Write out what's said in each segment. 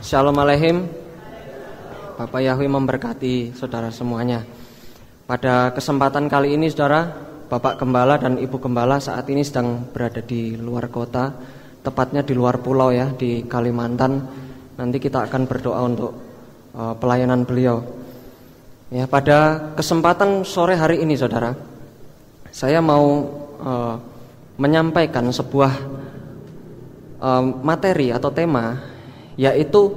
Shalom Aleihim. Bapak Yahweh memberkati saudara semuanya. Pada kesempatan kali ini saudara, Bapak Gembala dan Ibu Gembala saat ini sedang berada di luar kota, tepatnya di luar pulau ya, di Kalimantan. Nanti kita akan berdoa untuk pelayanan beliau. Ya, pada kesempatan sore hari ini saudara, saya mau menyampaikan sebuah materi atau tema, yaitu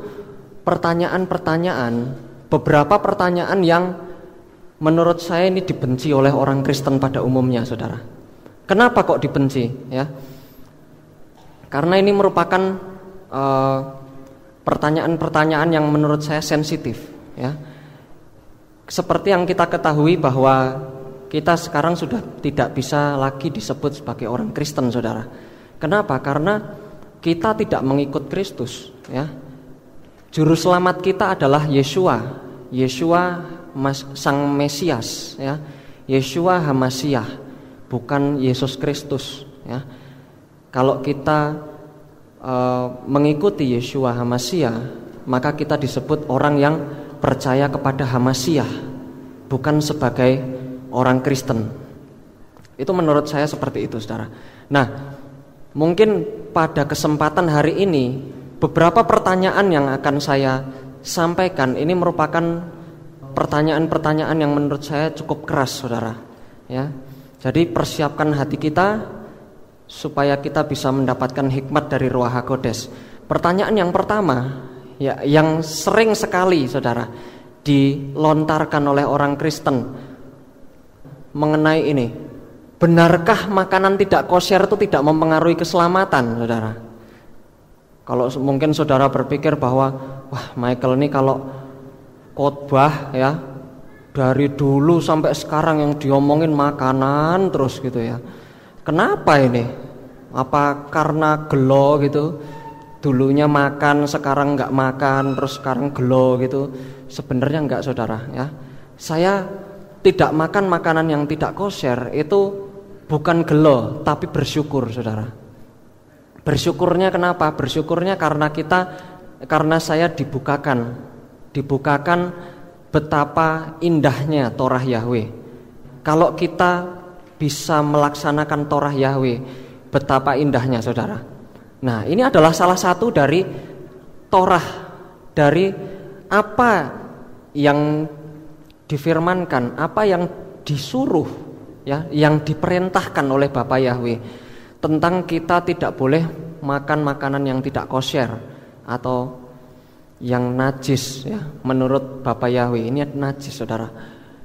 pertanyaan-pertanyaan, beberapa pertanyaan yang menurut saya ini dibenci oleh orang Kristen pada umumnya, saudara. Kenapa kok dibenci? Ya, karena ini merupakan pertanyaan-pertanyaan yang menurut saya sensitif. Ya, seperti yang kita ketahui bahwa kita sekarang sudah tidak bisa lagi disebut sebagai orang Kristen, saudara. Kenapa? Karena kita tidak mengikut Kristus, ya. Juru selamat kita adalah Yeshua, Sang Mesias, ya. Yeshua Hamasyah, bukan Yesus Kristus, ya. Kalau kita mengikuti Yeshua Hamasyah, maka kita disebut orang yang percaya kepada Hamasyah, bukan sebagai orang Kristen. Itu menurut saya seperti itu, saudara. Nah, mungkin pada kesempatan hari ini beberapa pertanyaan yang akan saya sampaikan ini merupakan pertanyaan-pertanyaan yang menurut saya cukup keras, saudara. Ya, jadi persiapkan hati kita supaya kita bisa mendapatkan hikmat dari Ruach HaKodes. Pertanyaan yang pertama, ya, yang sering sekali, saudara, dilontarkan oleh orang Kristen mengenai ini. Benarkah makanan tidak kosher itu tidak mempengaruhi keselamatan, saudara? Kalau mungkin saudara berpikir bahwa, wah, Michael ini kalau khotbah ya dari dulu sampai sekarang yang diomongin makanan terus gitu ya. Kenapa ini? Apa karena gelo gitu? Dulunya makan, sekarang nggak makan, terus sekarang gelo gitu? Sebenarnya enggak, saudara. Ya, saya tidak makan makanan yang tidak kosher itu bukan gelo, tapi bersyukur, saudara. Bersyukurnya kenapa? Bersyukurnya karena saya dibukakan betapa indahnya Torah Yahweh. Kalau kita bisa melaksanakan Torah Yahweh, betapa indahnya, saudara. Nah, ini adalah salah satu dari Torah, dari apa yang difirmankan, apa yang disuruh, ya, yang diperintahkan oleh Bapa Yahweh tentang kita tidak boleh makan makanan yang tidak kosher atau yang najis, ya, menurut Bapa Yahweh ini najis, saudara.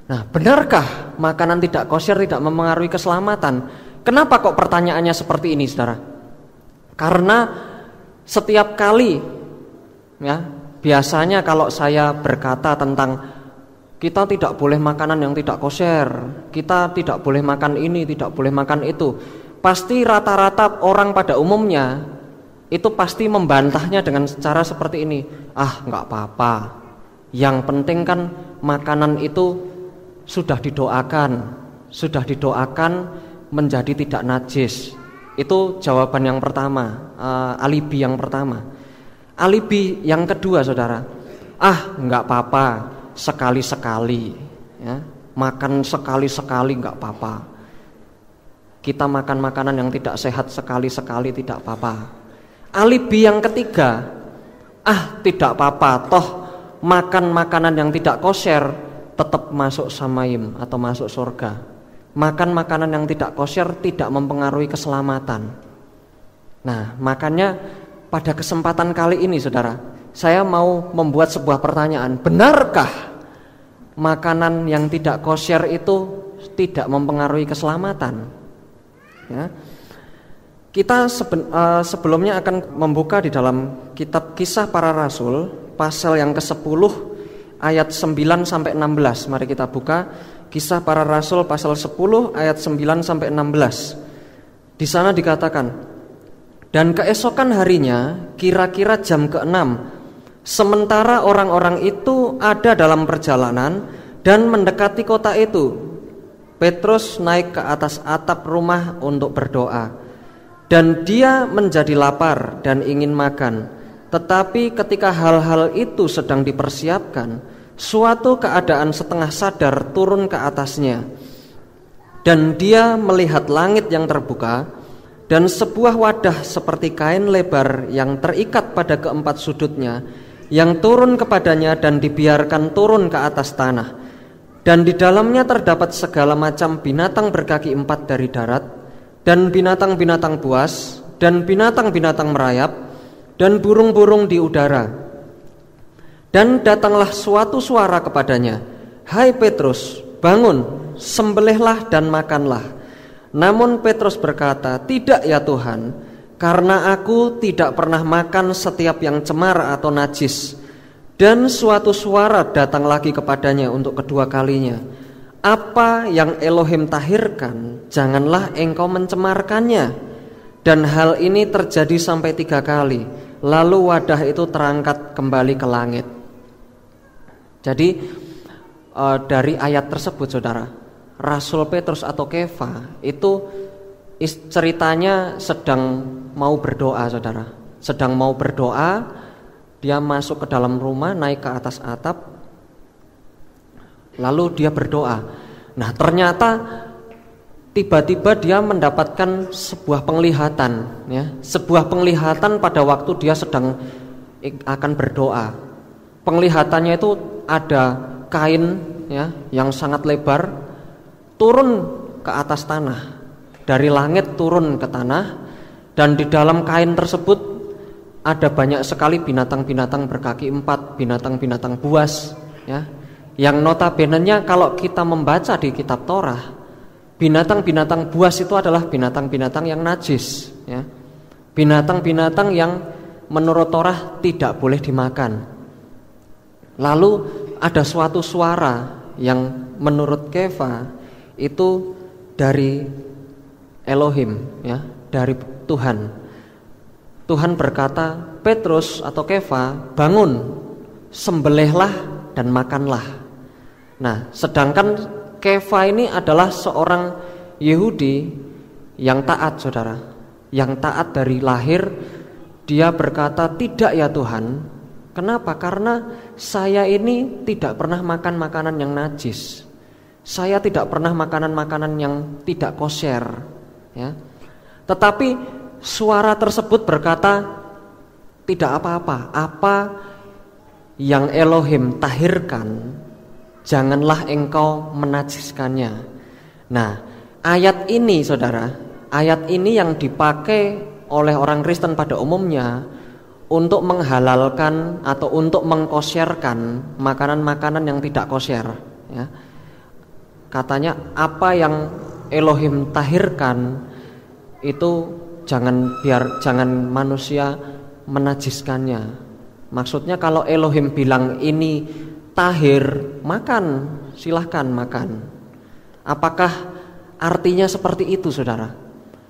Nah, benarkah makanan tidak kosher tidak mempengaruhi keselamatan? Kenapa kok pertanyaannya seperti ini, saudara? Karena setiap kali, ya, biasanya kalau saya berkata tentang kita tidak boleh makanan yang tidak kosher, kita tidak boleh makan ini, tidak boleh makan itu, pasti rata-rata orang pada umumnya itu pasti membantahnya dengan cara seperti ini. Ah, nggak apa-apa, yang penting kan makanan itu sudah didoakan menjadi tidak najis. Itu jawaban yang pertama, alibi yang pertama. Alibi yang kedua, saudara, ah, nggak apa-apa, sekali-sekali, ya, makan sekali-sekali nggak apa-apa. Kita makan makanan yang tidak sehat sekali-sekali tidak apa-apa. Alibi yang ketiga, ah, tidak apa-apa, toh makan makanan yang tidak kosher tetap masuk samaim atau masuk surga. Makan makanan yang tidak kosher tidak mempengaruhi keselamatan. Nah, makanya pada kesempatan kali ini, saudara, saya mau membuat sebuah pertanyaan. Benarkah makanan yang tidak kosher itu tidak mempengaruhi keselamatan? Ya. Kita sebelumnya akan membuka di dalam kitab Kisah Para Rasul pasal yang ke-10 ayat 9 sampai 16. Mari kita buka Kisah Para Rasul pasal 10 ayat 9 sampai 16. Di sana dikatakan, dan keesokan harinya kira-kira jam ke-6, sementara orang-orang itu ada dalam perjalanan dan mendekati kota itu, Petrus naik ke atas atap rumah untuk berdoa. Dan dia menjadi lapar dan ingin makan. Tetapi ketika hal-hal itu sedang dipersiapkan, suatu keadaan setengah sadar turun ke atasnya, dan dia melihat langit yang terbuka, dan sebuah wadah seperti kain lebar yang terikat pada keempat sudutnya, yang turun kepadanya dan dibiarkan turun ke atas tanah. Dan di dalamnya terdapat segala macam binatang berkaki empat dari darat, dan binatang-binatang buas, dan binatang-binatang merayap, dan burung-burung di udara. Dan datanglah suatu suara kepadanya, "Hai Petrus, bangun, sembelihlah dan makanlah." Namun Petrus berkata, "Tidak ya Tuhan, karena aku tidak pernah makan setiap yang cemar atau najis." Dan suatu suara datang lagi kepadanya untuk kedua kalinya, "Apa yang Elohim tahirkan, janganlah engkau mencemarkannya." Dan hal ini terjadi sampai 3 kali. Lalu wadah itu terangkat kembali ke langit. Jadi dari ayat tersebut, saudara, Rasul Petrus atau Kefa itu ceritanya sedang mau berdoa, saudara. Sedang mau berdoa, dia masuk ke dalam rumah, naik ke atas atap, lalu dia berdoa. Nah, ternyata tiba-tiba dia mendapatkan sebuah penglihatan, ya, sebuah penglihatan pada waktu dia sedang akan berdoa. Penglihatannya itu ada kain, ya, yang sangat lebar turun ke atas tanah, dari langit turun ke tanah, dan di dalam kain tersebut ada banyak sekali binatang-binatang berkaki empat, binatang-binatang buas, ya, yang notabene-nya kalau kita membaca di kitab Torah, binatang-binatang buas itu adalah binatang-binatang yang najis, ya. Binatang-binatang yang menurut Torah tidak boleh dimakan. Lalu ada suatu suara yang menurut Kefa itu dari Elohim, ya, dari Tuhan. Tuhan berkata, "Petrus atau Kefa, bangun, sembelihlah dan makanlah." Nah, sedangkan Kefa ini adalah seorang Yahudi yang taat, saudara, yang taat dari lahir. Dia berkata, "Tidak ya Tuhan." Kenapa? Karena saya ini tidak pernah makan makanan yang najis. Saya tidak pernah makanan-makanan yang tidak kosher, ya. Tetapi suara tersebut berkata, "Tidak apa-apa, apa yang Elohim tahirkan, janganlah engkau menajiskannya." Nah, ayat ini, saudara, ayat ini yang dipakai oleh orang Kristen pada umumnya untuk menghalalkan atau untuk mengkosyerkan makanan-makanan yang tidak kosher, ya. Katanya apa yang Elohim tahirkan itu jangan manusia menajiskannya. Maksudnya kalau Elohim bilang ini tahir, makan, silahkan makan. Apakah artinya seperti itu, saudara?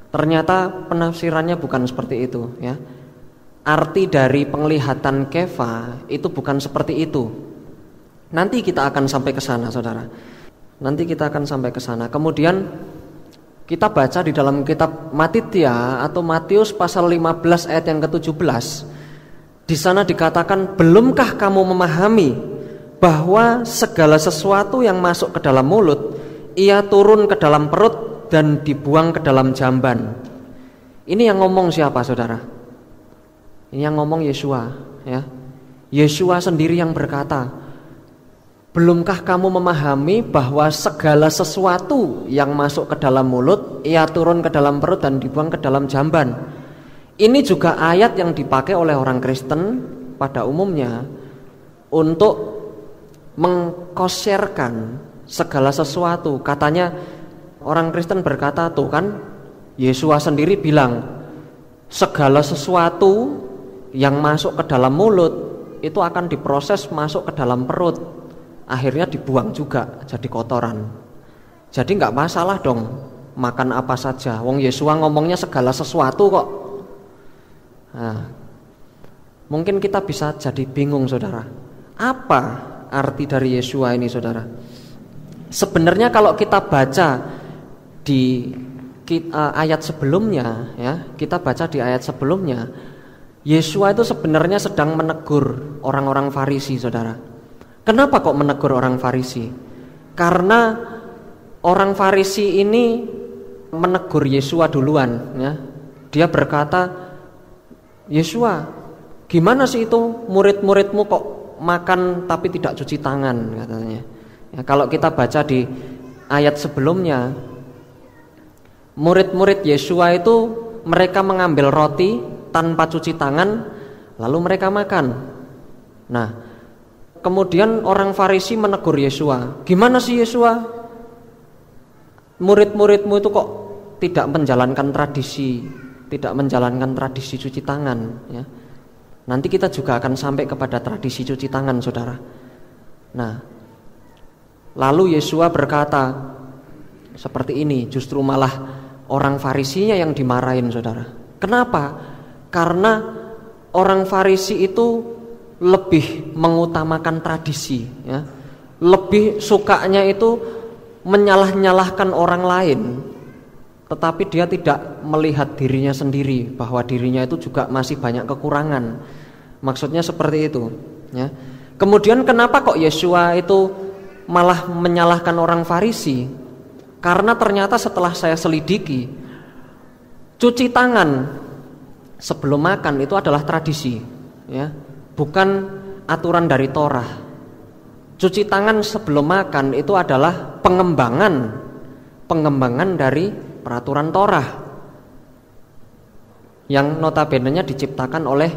Ternyata penafsirannya bukan seperti itu, ya. Arti dari penglihatan Kefa itu bukan seperti itu. Nanti kita akan sampai ke sana, saudara. Nanti kita akan sampai ke sana. Kemudian kita baca di dalam kitab Matitia atau Matius pasal 15 ayat yang ke-17. Di sana dikatakan, "Belumkah kamu memahami bahwa segala sesuatu yang masuk ke dalam mulut, ia turun ke dalam perut dan dibuang ke dalam jamban." Ini yang ngomong siapa, saudara? Ini yang ngomong Yesua, ya. Yesua sendiri yang berkata, "Belumkah kamu memahami bahwa segala sesuatu yang masuk ke dalam mulut, ia turun ke dalam perut dan dibuang ke dalam jamban?" Ini juga ayat yang dipakai oleh orang Kristen pada umumnya untuk mengkosyerkan segala sesuatu. Katanya orang Kristen berkata, tuh kan Yesua sendiri bilang segala sesuatu yang masuk ke dalam mulut itu akan diproses masuk ke dalam perut, akhirnya dibuang juga jadi kotoran. Jadi nggak masalah dong makan apa saja. Wong Yesua ngomongnya segala sesuatu kok. Nah, mungkin kita bisa jadi bingung, saudara. Apa arti dari Yesua ini, saudara? Sebenarnya kalau kita baca di ayat sebelumnya, ya, kita baca di ayat sebelumnya, Yesua itu sebenarnya sedang menegur orang-orang Farisi, saudara. Kenapa kok menegur orang Farisi? Karena orang Farisi ini menegur Yesua duluan, ya. Dia berkata, Yesua, gimana sih itu murid-muridmu kok makan tapi tidak cuci tangan, katanya. Ya, kalau kita baca di ayat sebelumnya, murid-murid Yesua itu mereka mengambil roti tanpa cuci tangan, lalu mereka makan. Nah, kemudian orang Farisi menegur Yesua, gimana sih Yesua, murid-muridmu itu kok tidak menjalankan tradisi cuci tangan, ya. Nanti kita juga akan sampai kepada tradisi cuci tangan, saudara. Nah, lalu Yesua berkata seperti ini, justru malah orang Farisinya yang dimarahin, saudara. Kenapa? Karena orang Farisi itu lebih mengutamakan tradisi, ya. Lebih sukanya itu menyalah-nyalahkan orang lain, tetapi dia tidak melihat dirinya sendiri, bahwa dirinya itu juga masih banyak kekurangan. Maksudnya seperti itu, ya. Kemudian kenapa kok Yesua itu malah menyalahkan orang Farisi? Karena ternyata setelah saya selidiki, cuci tangan sebelum makan itu adalah tradisi, ya, bukan aturan dari Torah. Cuci tangan sebelum makan itu adalah pengembangan dari peraturan Torah yang notabene-nya diciptakan oleh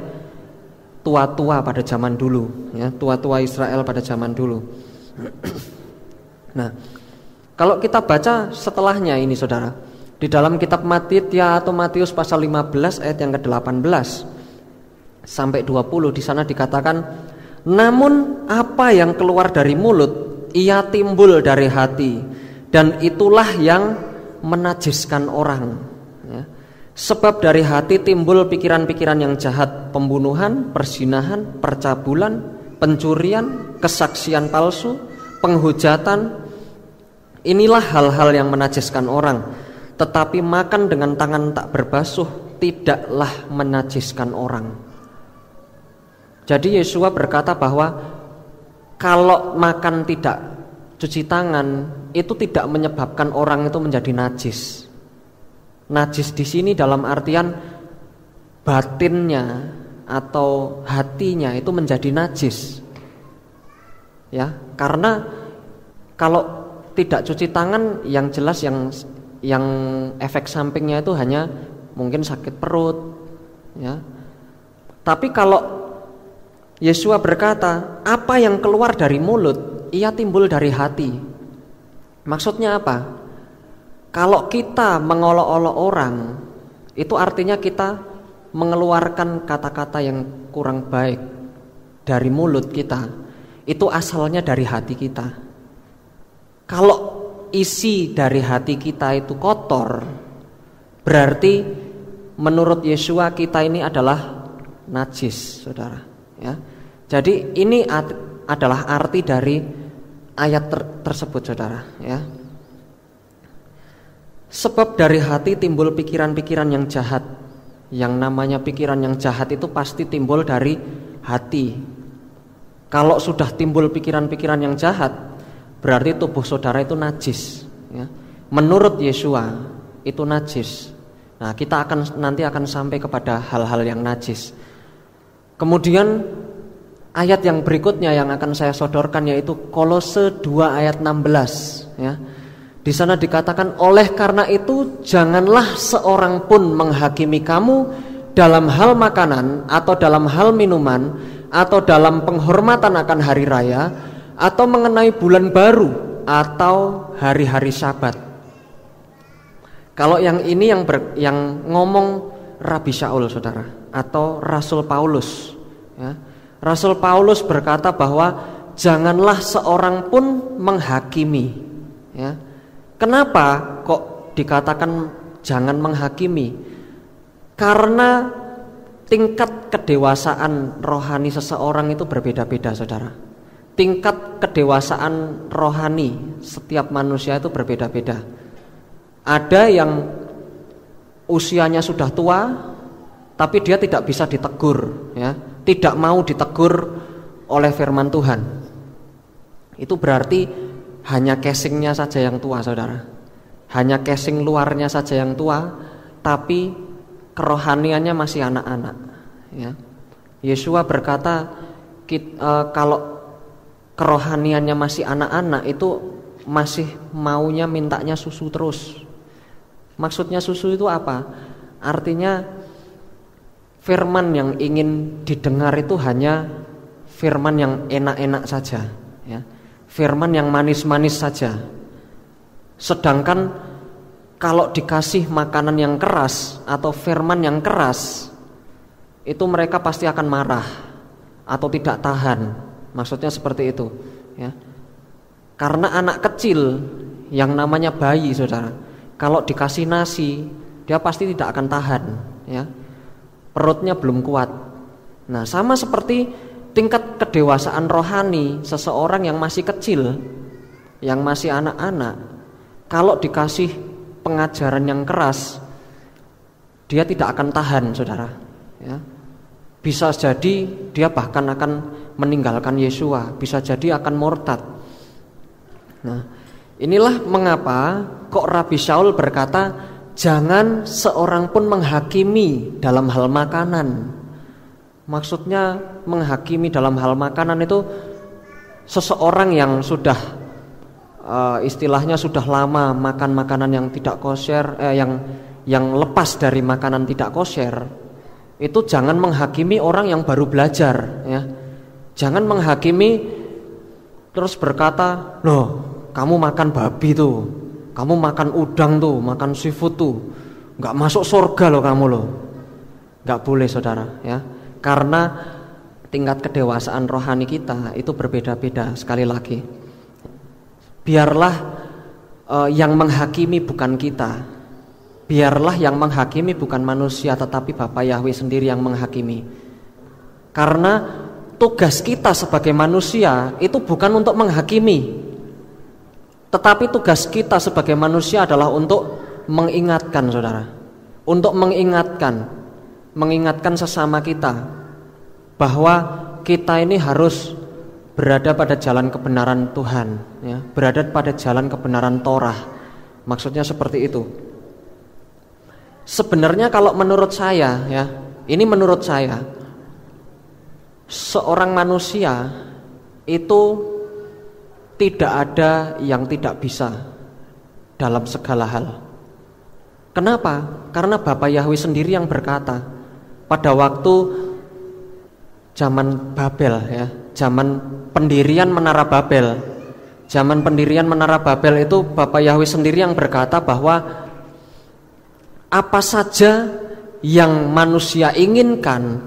tua-tua pada zaman dulu, ya, tua-tua Israel pada zaman dulu. Nah, kalau kita baca setelahnya ini, saudara, di dalam kitab Matius pasal 15 ayat yang ke-18 sampai 20, di sana dikatakan, namun apa yang keluar dari mulut ia timbul dari hati, dan itulah yang menajiskan orang, ya. Sebab dari hati timbul pikiran-pikiran yang jahat, pembunuhan, perzinahan, percabulan, pencurian, kesaksian palsu, penghujatan. Inilah hal-hal yang menajiskan orang. Tetapi makan dengan tangan tak berbasuh tidaklah menajiskan orang. Jadi Yesua berkata bahwa kalau makan tidak cuci tangan itu tidak menyebabkan orang itu menjadi najis. Najis di sini dalam artian batinnya atau hatinya itu menjadi najis, ya. Karena kalau tidak cuci tangan, yang jelas yang efek sampingnya itu hanya mungkin sakit perut, ya. Tapi kalau Yesua berkata, apa yang keluar dari mulut ia timbul dari hati. Maksudnya apa? Kalau kita mengolok-olok orang, itu artinya kita mengeluarkan kata-kata yang kurang baik dari mulut kita. Itu asalnya dari hati kita. Kalau isi dari hati kita itu kotor, berarti menurut Yesua kita ini adalah najis, saudara, ya. Jadi ini adalah arti dari ayat tersebut, saudara, ya. Sebab dari hati timbul pikiran-pikiran yang jahat. Yang namanya pikiran yang jahat itu pasti timbul dari hati. Kalau sudah timbul pikiran-pikiran yang jahat, berarti tubuh saudara itu najis, ya. Menurut Yesua itu najis. Nah, kita nanti akan sampai kepada hal-hal yang najis. Kemudian ayat yang berikutnya yang akan saya sodorkan yaitu Kolose 2 ayat 16, ya. Di sana dikatakan, oleh karena itu janganlah seorang pun menghakimi kamu dalam hal makanan atau dalam hal minuman atau dalam penghormatan akan hari raya atau mengenai bulan baru atau hari-hari Sabat. Kalau yang ini yang ngomong Rabi Shaul, saudara, atau Rasul Paulus, ya. Rasul Paulus berkata bahwa janganlah seorang pun menghakimi, ya. Kenapa kok dikatakan jangan menghakimi? Karena tingkat kedewasaan rohani seseorang itu berbeda-beda, saudara. Tingkat kedewasaan rohani setiap manusia itu berbeda-beda. Ada yang usianya sudah tua, tapi dia tidak bisa ditegur, ya, tidak mau ditegur oleh firman Tuhan. Itu berarti hanya casingnya saja yang tua, saudara. Hanya casing luarnya saja yang tua, tapi kerohaniannya masih anak-anak, ya. Yesua berkata, kalau kerohaniannya masih anak-anak itu masih maunya mintanya susu terus. Maksudnya susu itu apa? Artinya firman yang ingin didengar itu hanya firman yang enak-enak saja, ya. Firman yang manis-manis saja. Sedangkan kalau dikasih makanan yang keras atau firman yang keras, itu mereka pasti akan marah atau tidak tahan. Maksudnya seperti itu, ya. Karena anak kecil yang namanya bayi, saudara, kalau dikasih nasi, dia pasti tidak akan tahan, ya. Perutnya belum kuat. Nah, sama seperti tingkat kedewasaan rohani seseorang yang masih kecil, yang masih anak-anak, kalau dikasih pengajaran yang keras, dia tidak akan tahan, saudara, ya. Bisa jadi dia bahkan akan meninggalkan Yesua, bisa jadi akan murtad. Nah, inilah mengapa kok Rabi Shaul berkata, jangan seorang pun menghakimi dalam hal makanan. Maksudnya menghakimi dalam hal makanan itu seseorang yang sudah istilahnya sudah lama makan makanan yang tidak kosher, yang lepas dari makanan tidak kosher, itu jangan menghakimi orang yang baru belajar, ya. Jangan menghakimi terus berkata, loh, kamu makan babi tuh, kamu makan udang tuh, makan seafood tuh, nggak masuk surga loh kamu loh. Nggak boleh, saudara, ya. Karena tingkat kedewasaan rohani kita itu berbeda-beda. Sekali lagi, biarlah yang menghakimi bukan kita, biarlah yang menghakimi bukan manusia, tetapi Bapa Yahweh sendiri yang menghakimi. Karena tugas kita sebagai manusia itu bukan untuk menghakimi, tetapi tugas kita sebagai manusia adalah untuk mengingatkan, saudara, untuk mengingatkan sesama kita bahwa kita ini harus berada pada jalan kebenaran Tuhan, ya, berada pada jalan kebenaran Torah. Maksudnya seperti itu. Sebenarnya kalau menurut saya, ya, ini menurut saya, seorang manusia itu tidak ada yang tidak bisa dalam segala hal. Kenapa? Karena Bapa Yahweh sendiri yang berkata pada waktu zaman Babel, ya, zaman pendirian Menara Babel. Zaman pendirian Menara Babel itu Bapa Yahweh sendiri yang berkata bahwa apa saja yang manusia inginkan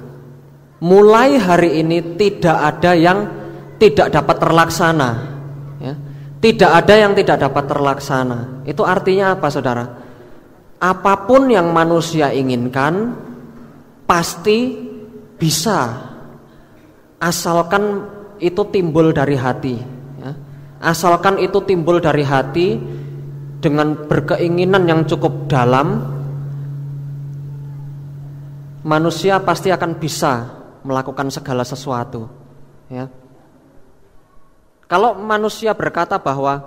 mulai hari ini tidak ada yang tidak dapat terlaksana, ya. Tidak ada yang tidak dapat terlaksana. Itu artinya apa, saudara? Apapun yang manusia inginkan pasti bisa, asalkan itu timbul dari hati, ya. Asalkan itu timbul dari hati dengan berkeinginan yang cukup dalam, manusia pasti akan bisa melakukan segala sesuatu, ya. Kalau manusia berkata bahwa,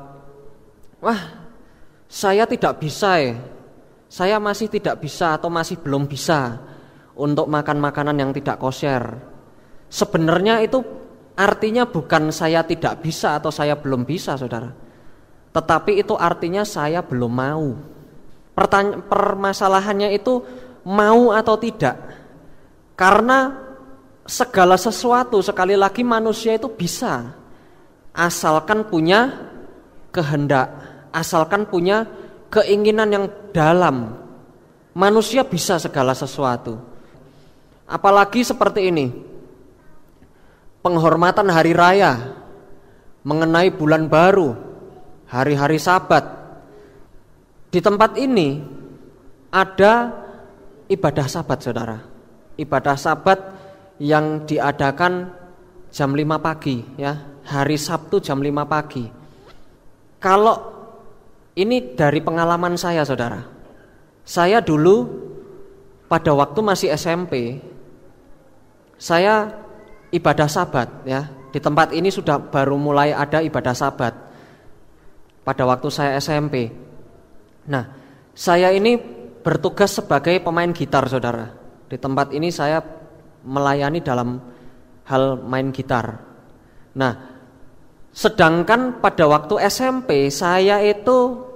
wah, saya tidak bisa, saya masih tidak bisa atau masih belum bisa untuk makan makanan yang tidak kosher, sebenarnya itu artinya bukan saya tidak bisa atau saya belum bisa, saudara, tetapi itu artinya saya belum mau. Permasalahannya itu mau atau tidak. Karena segala sesuatu, sekali lagi, manusia itu bisa, asalkan punya kehendak, asalkan punya keinginan yang dalam. Manusia bisa segala sesuatu. Apalagi seperti ini, penghormatan hari raya, mengenai bulan baru, hari-hari Sabat. Di tempat ini ada ibadah Sabat, saudara. Ibadah Sabat yang diadakan jam 5 pagi, ya, hari Sabtu jam 5 pagi. Kalau ini dari pengalaman saya, saudara, saya dulu pada waktu masih SMP, saya ibadah Sabat ya. Di tempat ini sudah baru mulai ada ibadah Sabat pada waktu saya SMP. Nah, saya ini bertugas sebagai pemain gitar, saudara. Di tempat ini saya melayani dalam hal main gitar. Nah, sedangkan pada waktu SMP saya itu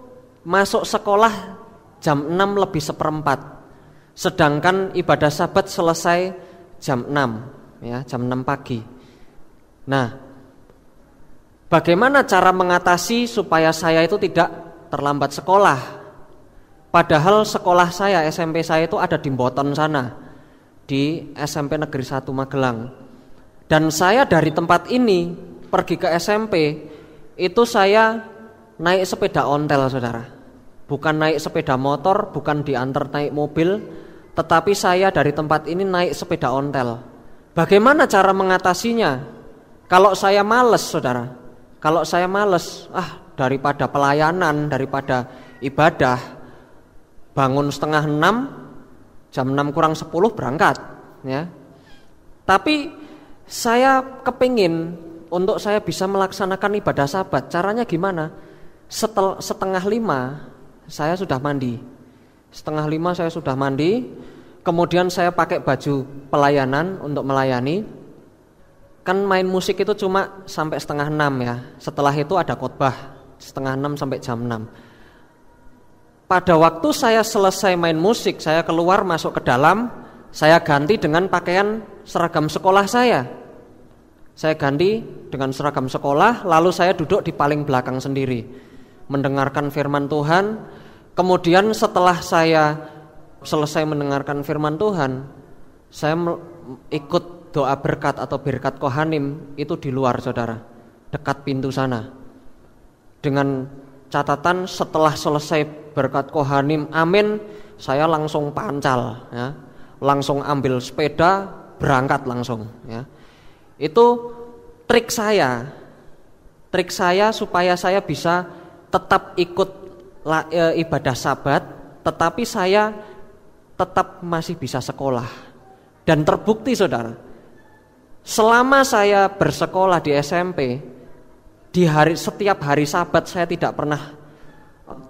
masuk sekolah jam 6 lebih seperempat. Sedangkan ibadah Sabat selesai jam 6 ya, jam 6 pagi. Nah, bagaimana cara mengatasi supaya saya itu tidak terlambat sekolah? Padahal sekolah saya, SMP saya itu ada di Mboten sana, di SMP Negeri 1 Magelang. Dan saya dari tempat ini pergi ke SMP itu saya naik sepeda ontel, saudara. Bukan naik sepeda motor, bukan diantar naik mobil, tetapi saya dari tempat ini naik sepeda ontel. Bagaimana cara mengatasinya? Kalau saya males, saudara, kalau saya males, daripada pelayanan, daripada ibadah, bangun setengah 6, jam 6 kurang 10 berangkat ya. Tapi saya kepingin untuk saya bisa melaksanakan ibadah Sabat. Caranya gimana? Setengah 5 saya sudah mandi. Setengah 5 saya sudah mandi. Kemudian saya pakai baju pelayanan untuk melayani. Kan main musik itu cuma sampai setengah 6 ya. Setelah itu ada khotbah setengah 6 sampai jam 6. Pada waktu saya selesai main musik, saya keluar masuk ke dalam, saya ganti dengan pakaian seragam sekolah saya. Saya ganti dengan seragam sekolah, lalu saya duduk di paling belakang sendiri, mendengarkan firman Tuhan. Kemudian setelah saya selesai mendengarkan firman Tuhan, saya ikut doa berkat atau birkat kohanim itu di luar, saudara, dekat pintu sana. Dengan catatan setelah selesai berkat kohanim, amin, saya langsung pancal ya. Langsung ambil sepeda, berangkat langsung ya. Itu trik saya supaya saya bisa tetap ikut ibadah Sabat, tetapi saya tetap masih bisa sekolah. Dan terbukti, saudara, selama saya bersekolah di SMP, setiap hari Sabat saya tidak pernah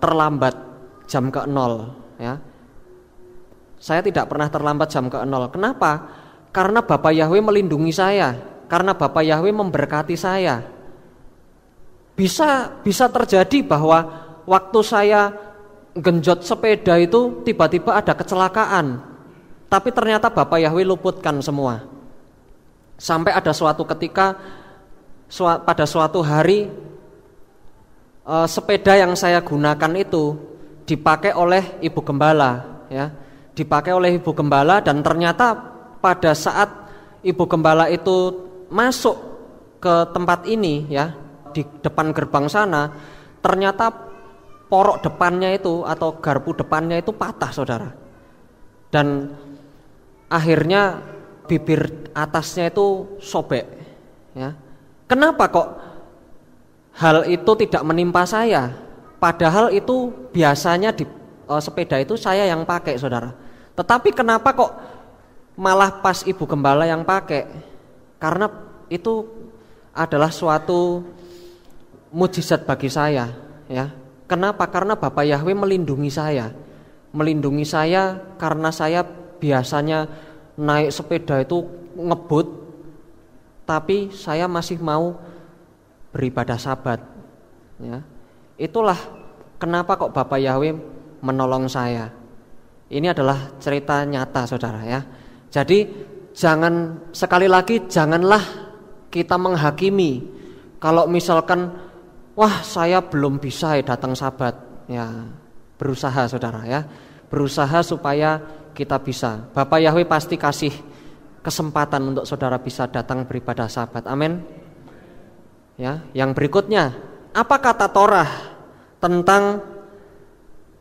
terlambat jam ke 0 ya. Saya tidak pernah terlambat jam ke 0. Kenapa? Karena Bapak Yahweh melindungi saya, karena Bapak Yahweh memberkati saya. Bisa terjadi bahwa waktu saya genjot sepeda itu tiba-tiba ada kecelakaan, tapi ternyata Bapak Yahweh luputkan semua. Sampai ada suatu ketika, pada suatu hari, sepeda yang saya gunakan itu dipakai oleh Ibu Gembala ya. Dipakai oleh Ibu Gembala, dan ternyata pada saat Ibu Gembala itu masuk ke tempat ini ya, di depan gerbang sana, ternyata porok depannya itu atau garpu depannya itu patah, saudara. Dan akhirnya bibir atasnya itu sobek ya. Kenapa kok hal itu tidak menimpa saya? Padahal itu biasanya di sepeda itu saya yang pakai, saudara. Tetapi kenapa kok malah pas Ibu Gembala yang pakai? Karena itu adalah suatu mujizat bagi saya ya. Kenapa? Karena Bapak Yahweh melindungi saya. Melindungi saya karena saya biasanya naik sepeda itu ngebut, tapi saya masih mau beribadah Sabat ya. Itulah kenapa kok Bapak Yahweh menolong saya. Ini adalah cerita nyata, saudara ya. Jadi sekali lagi janganlah kita menghakimi. Kalau misalkan wah saya belum bisa datang Sabat ya, berusaha, saudara ya. Berusaha supaya kita bisa. Bapak Yahweh pasti kasih kesempatan untuk saudara bisa datang beribadah Sabat. Amin. Ya, yang berikutnya, apa kata Torah tentang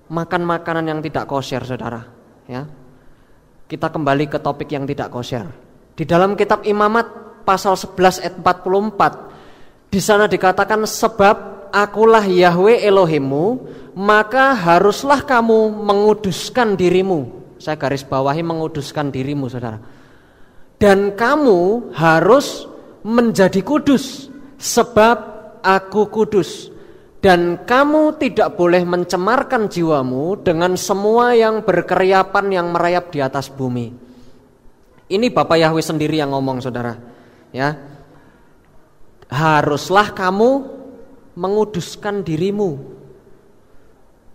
makan makanan yang tidak kosher, saudara ya? Kita kembali ke topik yang tidak kosher. Di dalam kitab Imamat pasal 11 ayat 44, di sana dikatakan, sebab akulah Yahweh Elohimmu, maka haruslah kamu menguduskan dirimu. Saya garis bawahi menguduskan dirimu, saudara. Dan kamu harus menjadi kudus, sebab aku kudus. Dan kamu tidak boleh mencemarkan jiwamu dengan semua yang berkeriapan yang merayap di atas bumi. Ini Bapak Yahweh sendiri yang ngomong, saudara. Ya, haruslah kamu menguduskan dirimu.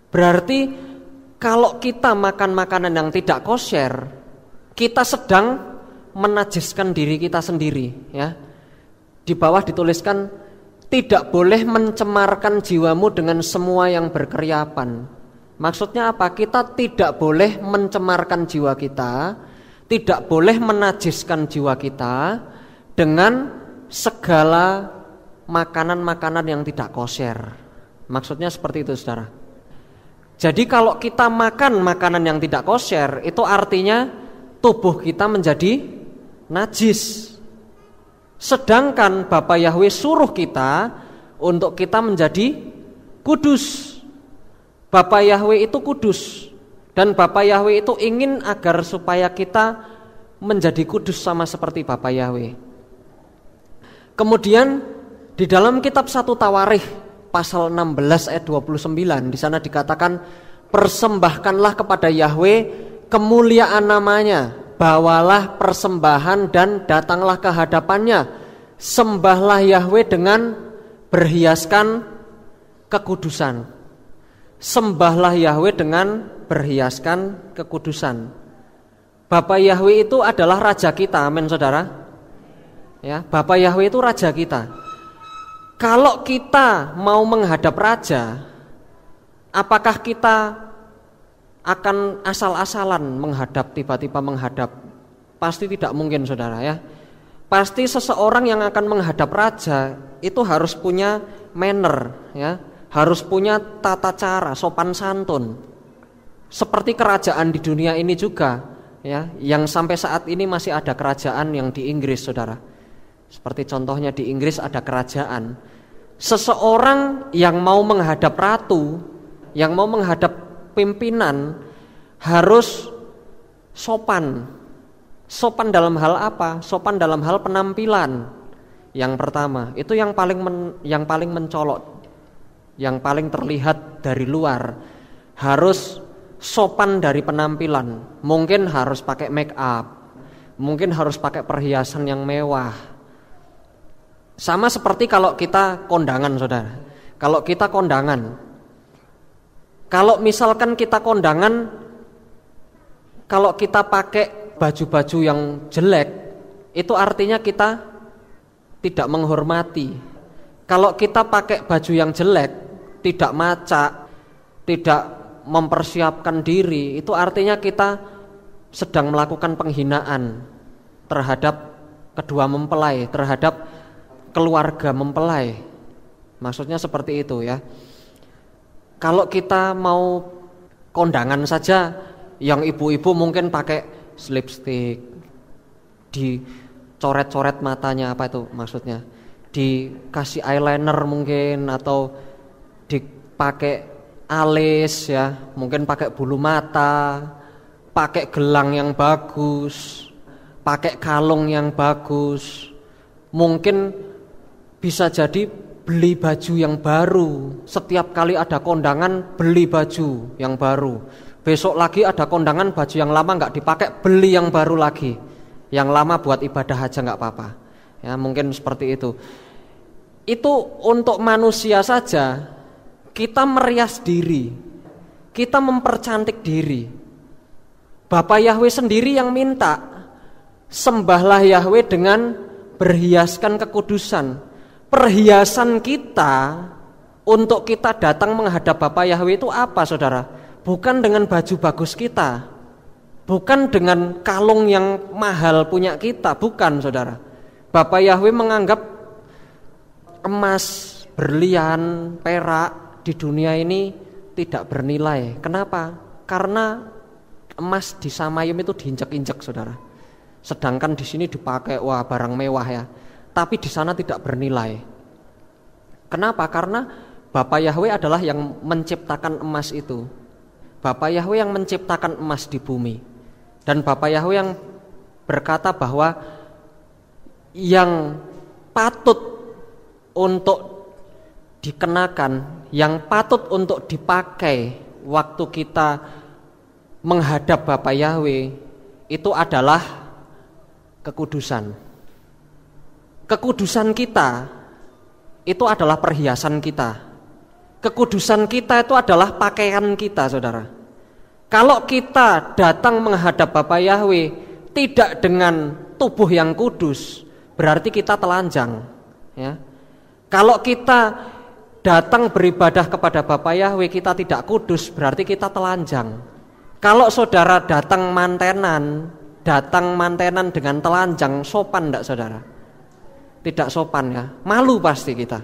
Berarti kalau kita makan makanan yang tidak kosher, kita sedang menajiskan diri kita sendiri. Ya, di bawah dituliskan tidak boleh mencemarkan jiwamu dengan semua yang berkeriapan. Maksudnya apa? Kita tidak boleh mencemarkan jiwa kita, tidak boleh menajiskan jiwa kita dengan segala makanan-makanan yang tidak kosher. Maksudnya seperti itu, saudara. Jadi kalau kita makan makanan yang tidak kosher, itu artinya tubuh kita menjadi najis. Sedangkan Bapak Yahweh suruh kita untuk kita menjadi kudus. Bapak Yahweh itu kudus, dan Bapak Yahweh itu ingin agar supaya kita menjadi kudus sama seperti Bapak Yahweh. Kemudian di dalam kitab 1 Tawarikh pasal 16 ayat 29, di sana dikatakan, persembahkanlah kepada Yahweh kemuliaan namanya, bawalah persembahan dan datanglah ke hadapannya, sembahlah Yahweh dengan berhiaskan kekudusan. Sembahlah Yahweh dengan berhiaskan kekudusan. Bapak Yahweh itu adalah raja kita, amin saudara. Ya, Bapak Yahweh itu raja kita. Kalau kita mau menghadap raja, apakah kita akan asal-asalan menghadap, tiba-tiba menghadap? Pasti tidak mungkin, saudara ya. Pasti seseorang yang akan menghadap raja itu harus punya manner, ya, harus punya tata cara, sopan santun. Seperti kerajaan di dunia ini juga, ya, yang sampai saat ini masih ada kerajaan yang di Inggris, saudara. Seperti contohnya di Inggris ada kerajaan. Seseorang yang mau menghadap ratu, yang mau menghadap pimpinan, harus sopan. Sopan dalam hal apa? Sopan dalam hal penampilan. Yang pertama, itu yang paling mencolok, yang paling terlihat dari luar. Harus sopan dari penampilan. Mungkin harus pakai make up, mungkin harus pakai perhiasan yang mewah. Sama seperti kalau kita kondangan, saudara. Kalau kita kondangan, kalau misalkan kita kondangan, kalau kita pakai baju-baju yang jelek, itu artinya kita tidak menghormati. Kalau kita pakai baju yang jelek, tidak macak, tidak mempersiapkan diri, itu artinya kita sedang melakukan penghinaan terhadap kedua mempelai, terhadap keluarga mempelai. Maksudnya seperti itu, ya. Kalau kita mau kondangan saja, yang ibu-ibu mungkin pakai lipstick, dicoret-coret matanya, apa itu maksudnya, dikasih eyeliner mungkin, atau dipakai alis, ya, mungkin pakai bulu mata, pakai gelang yang bagus, pakai kalung yang bagus, mungkin bisa jadi beli baju yang baru. Setiap kali ada kondangan beli baju yang baru. Besok lagi ada kondangan, baju yang lama gak dipakai, beli yang baru lagi. Yang lama buat ibadah aja gak apa-apa. Ya, mungkin seperti itu. Itu untuk manusia saja. Kita merias diri, kita mempercantik diri. Bapak Yahweh sendiri yang minta, sembahlah Yahweh dengan berhiaskan kekudusan. Perhiasan kita untuk kita datang menghadap Bapak Yahweh itu apa, saudara? Bukan dengan baju bagus kita, bukan dengan kalung yang mahal punya kita, bukan, saudara. Bapak Yahweh menganggap emas, berlian, perak di dunia ini tidak bernilai. Kenapa? Karena emas di Samayim itu diinjak-injak, saudara. Sedangkan di sini dipakai, wah, barang mewah, ya. Tapi di sana tidak bernilai. Kenapa? Karena Bapak Yahweh adalah yang menciptakan emas itu. Bapak Yahweh yang menciptakan emas di bumi. Dan Bapa Yahwe yang berkata bahwa yang patut untuk dikenakan, yang patut untuk dipakai waktu kita menghadap Bapa Yahwe itu adalah kekudusan. Kekudusan kita itu adalah perhiasan kita. Kekudusan kita itu adalah pakaian kita, saudara. Kalau kita datang menghadap Bapa Yahwe tidak dengan tubuh yang kudus, berarti kita telanjang, ya. Kalau kita datang beribadah kepada Bapa Yahwe kita tidak kudus, berarti kita telanjang. Kalau saudara datang mantenan dengan telanjang, sopan enggak, saudara? Tidak sopan, ya. Malu pasti kita.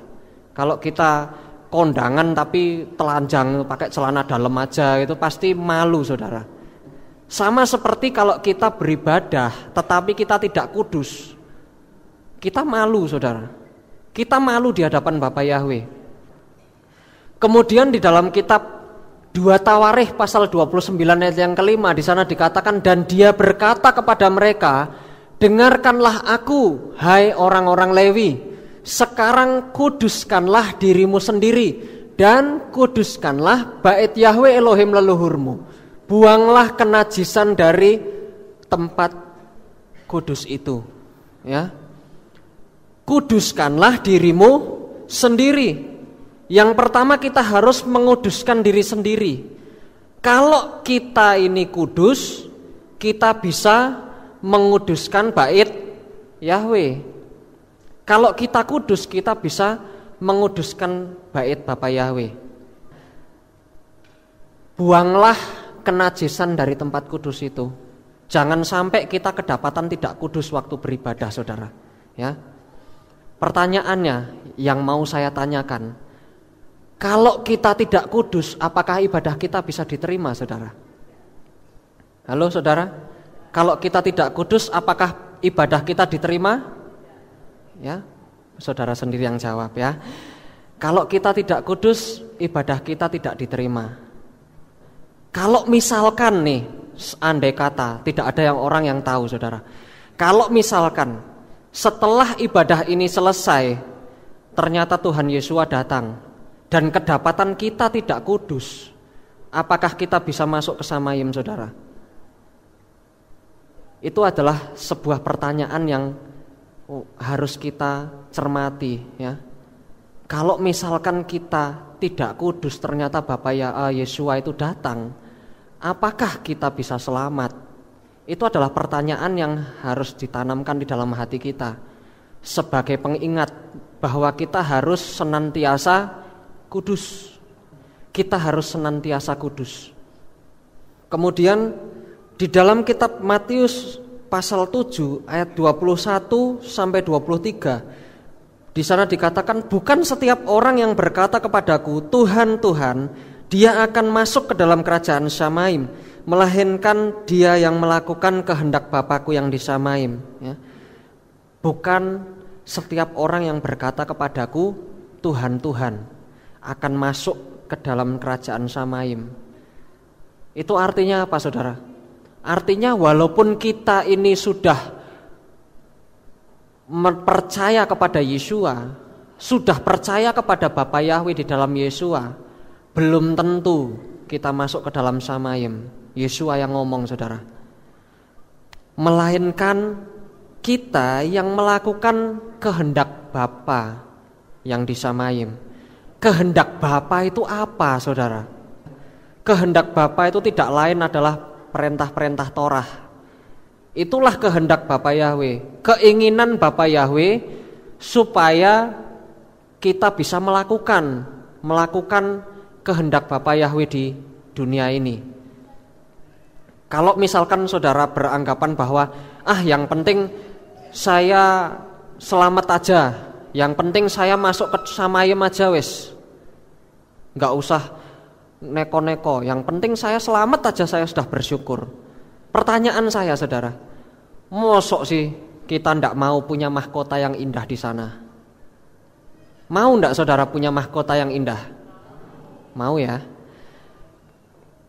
Kalau kita kondangan tapi telanjang pakai celana dalam aja, itu pasti malu, saudara. Sama seperti kalau kita beribadah tetapi kita tidak kudus, kita malu, saudara. Kita malu di hadapan Bapa Yahwe. Kemudian di dalam kitab 2 Tawarikh pasal 29 ayat yang kelima, di sana dikatakan, dan dia berkata kepada mereka, dengarkanlah aku, hai orang-orang Lewi, sekarang kuduskanlah dirimu sendiri dan kuduskanlah bait Yahwe Elohim leluhurmu. Buanglah kenajisan dari tempat kudus itu, ya. Kuduskanlah dirimu sendiri. Yang pertama kita harus menguduskan diri sendiri. Kalau kita ini kudus, kita bisa menguduskan bait Yahwe. Kalau kita kudus, kita bisa menguduskan bait Bapa Yahwe. Buanglah kenajisan dari tempat kudus itu. Jangan sampai kita kedapatan tidak kudus waktu beribadah, saudara, ya. Pertanyaannya yang mau saya tanyakan, kalau kita tidak kudus, apakah ibadah kita bisa diterima, saudara? Halo, saudara? Kalau kita tidak kudus, apakah ibadah kita diterima? Ya, saudara sendiri yang jawab, ya. Kalau kita tidak kudus, ibadah kita tidak diterima. Kalau misalkan nih, andai kata, tidak ada orang yang tahu, saudara. Kalau misalkan setelah ibadah ini selesai, ternyata Tuhan Yesus datang dan kedapatan kita tidak kudus, apakah kita bisa masuk ke Samayim, saudara? Itu adalah sebuah pertanyaan yang harus kita cermati, ya. Kalau misalkan kita tidak kudus, ternyata Bapa Yesua itu datang, apakah kita bisa selamat? Itu adalah pertanyaan yang harus ditanamkan di dalam hati kita sebagai pengingat bahwa kita harus senantiasa kudus. Kita harus senantiasa kudus. Kemudian di dalam kitab Matius pasal 7 ayat 21 sampai 23, di sana dikatakan, bukan setiap orang yang berkata kepadaku, Tuhan, Tuhan, dia akan masuk ke dalam kerajaan Samayim, melainkan dia yang melakukan kehendak Bapakku yang di Samayim, ya. Bukan setiap orang yang berkata kepadaku, Tuhan, Tuhan, akan masuk ke dalam kerajaan Samayim. Itu artinya apa, saudara? Artinya walaupun kita ini sudah percaya kepada Yesua, sudah percaya kepada Bapa Yahwe di dalam Yesua, belum tentu kita masuk ke dalam Samayim. Yesua yang ngomong, saudara. Melainkan kita yang melakukan kehendak Bapa yang di Samayim. Kehendak Bapa itu apa, saudara? Kehendak Bapa itu tidak lain adalah perintah-perintah Torah. Itulah kehendak Bapa Yahwe. Keinginan Bapa Yahwe supaya kita bisa melakukan kehendak Bapa Yahwe di dunia ini. Kalau misalkan saudara beranggapan bahwa yang penting saya selamat aja, yang penting saya masuk ke Samayim aja wes, nggak usah neko-neko, yang penting saya selamat aja, saya sudah bersyukur. Pertanyaan saya, saudara, mosok sih kita ndak mau punya mahkota yang indah di sana? Mau ndak saudara punya mahkota yang indah? Mau, ya.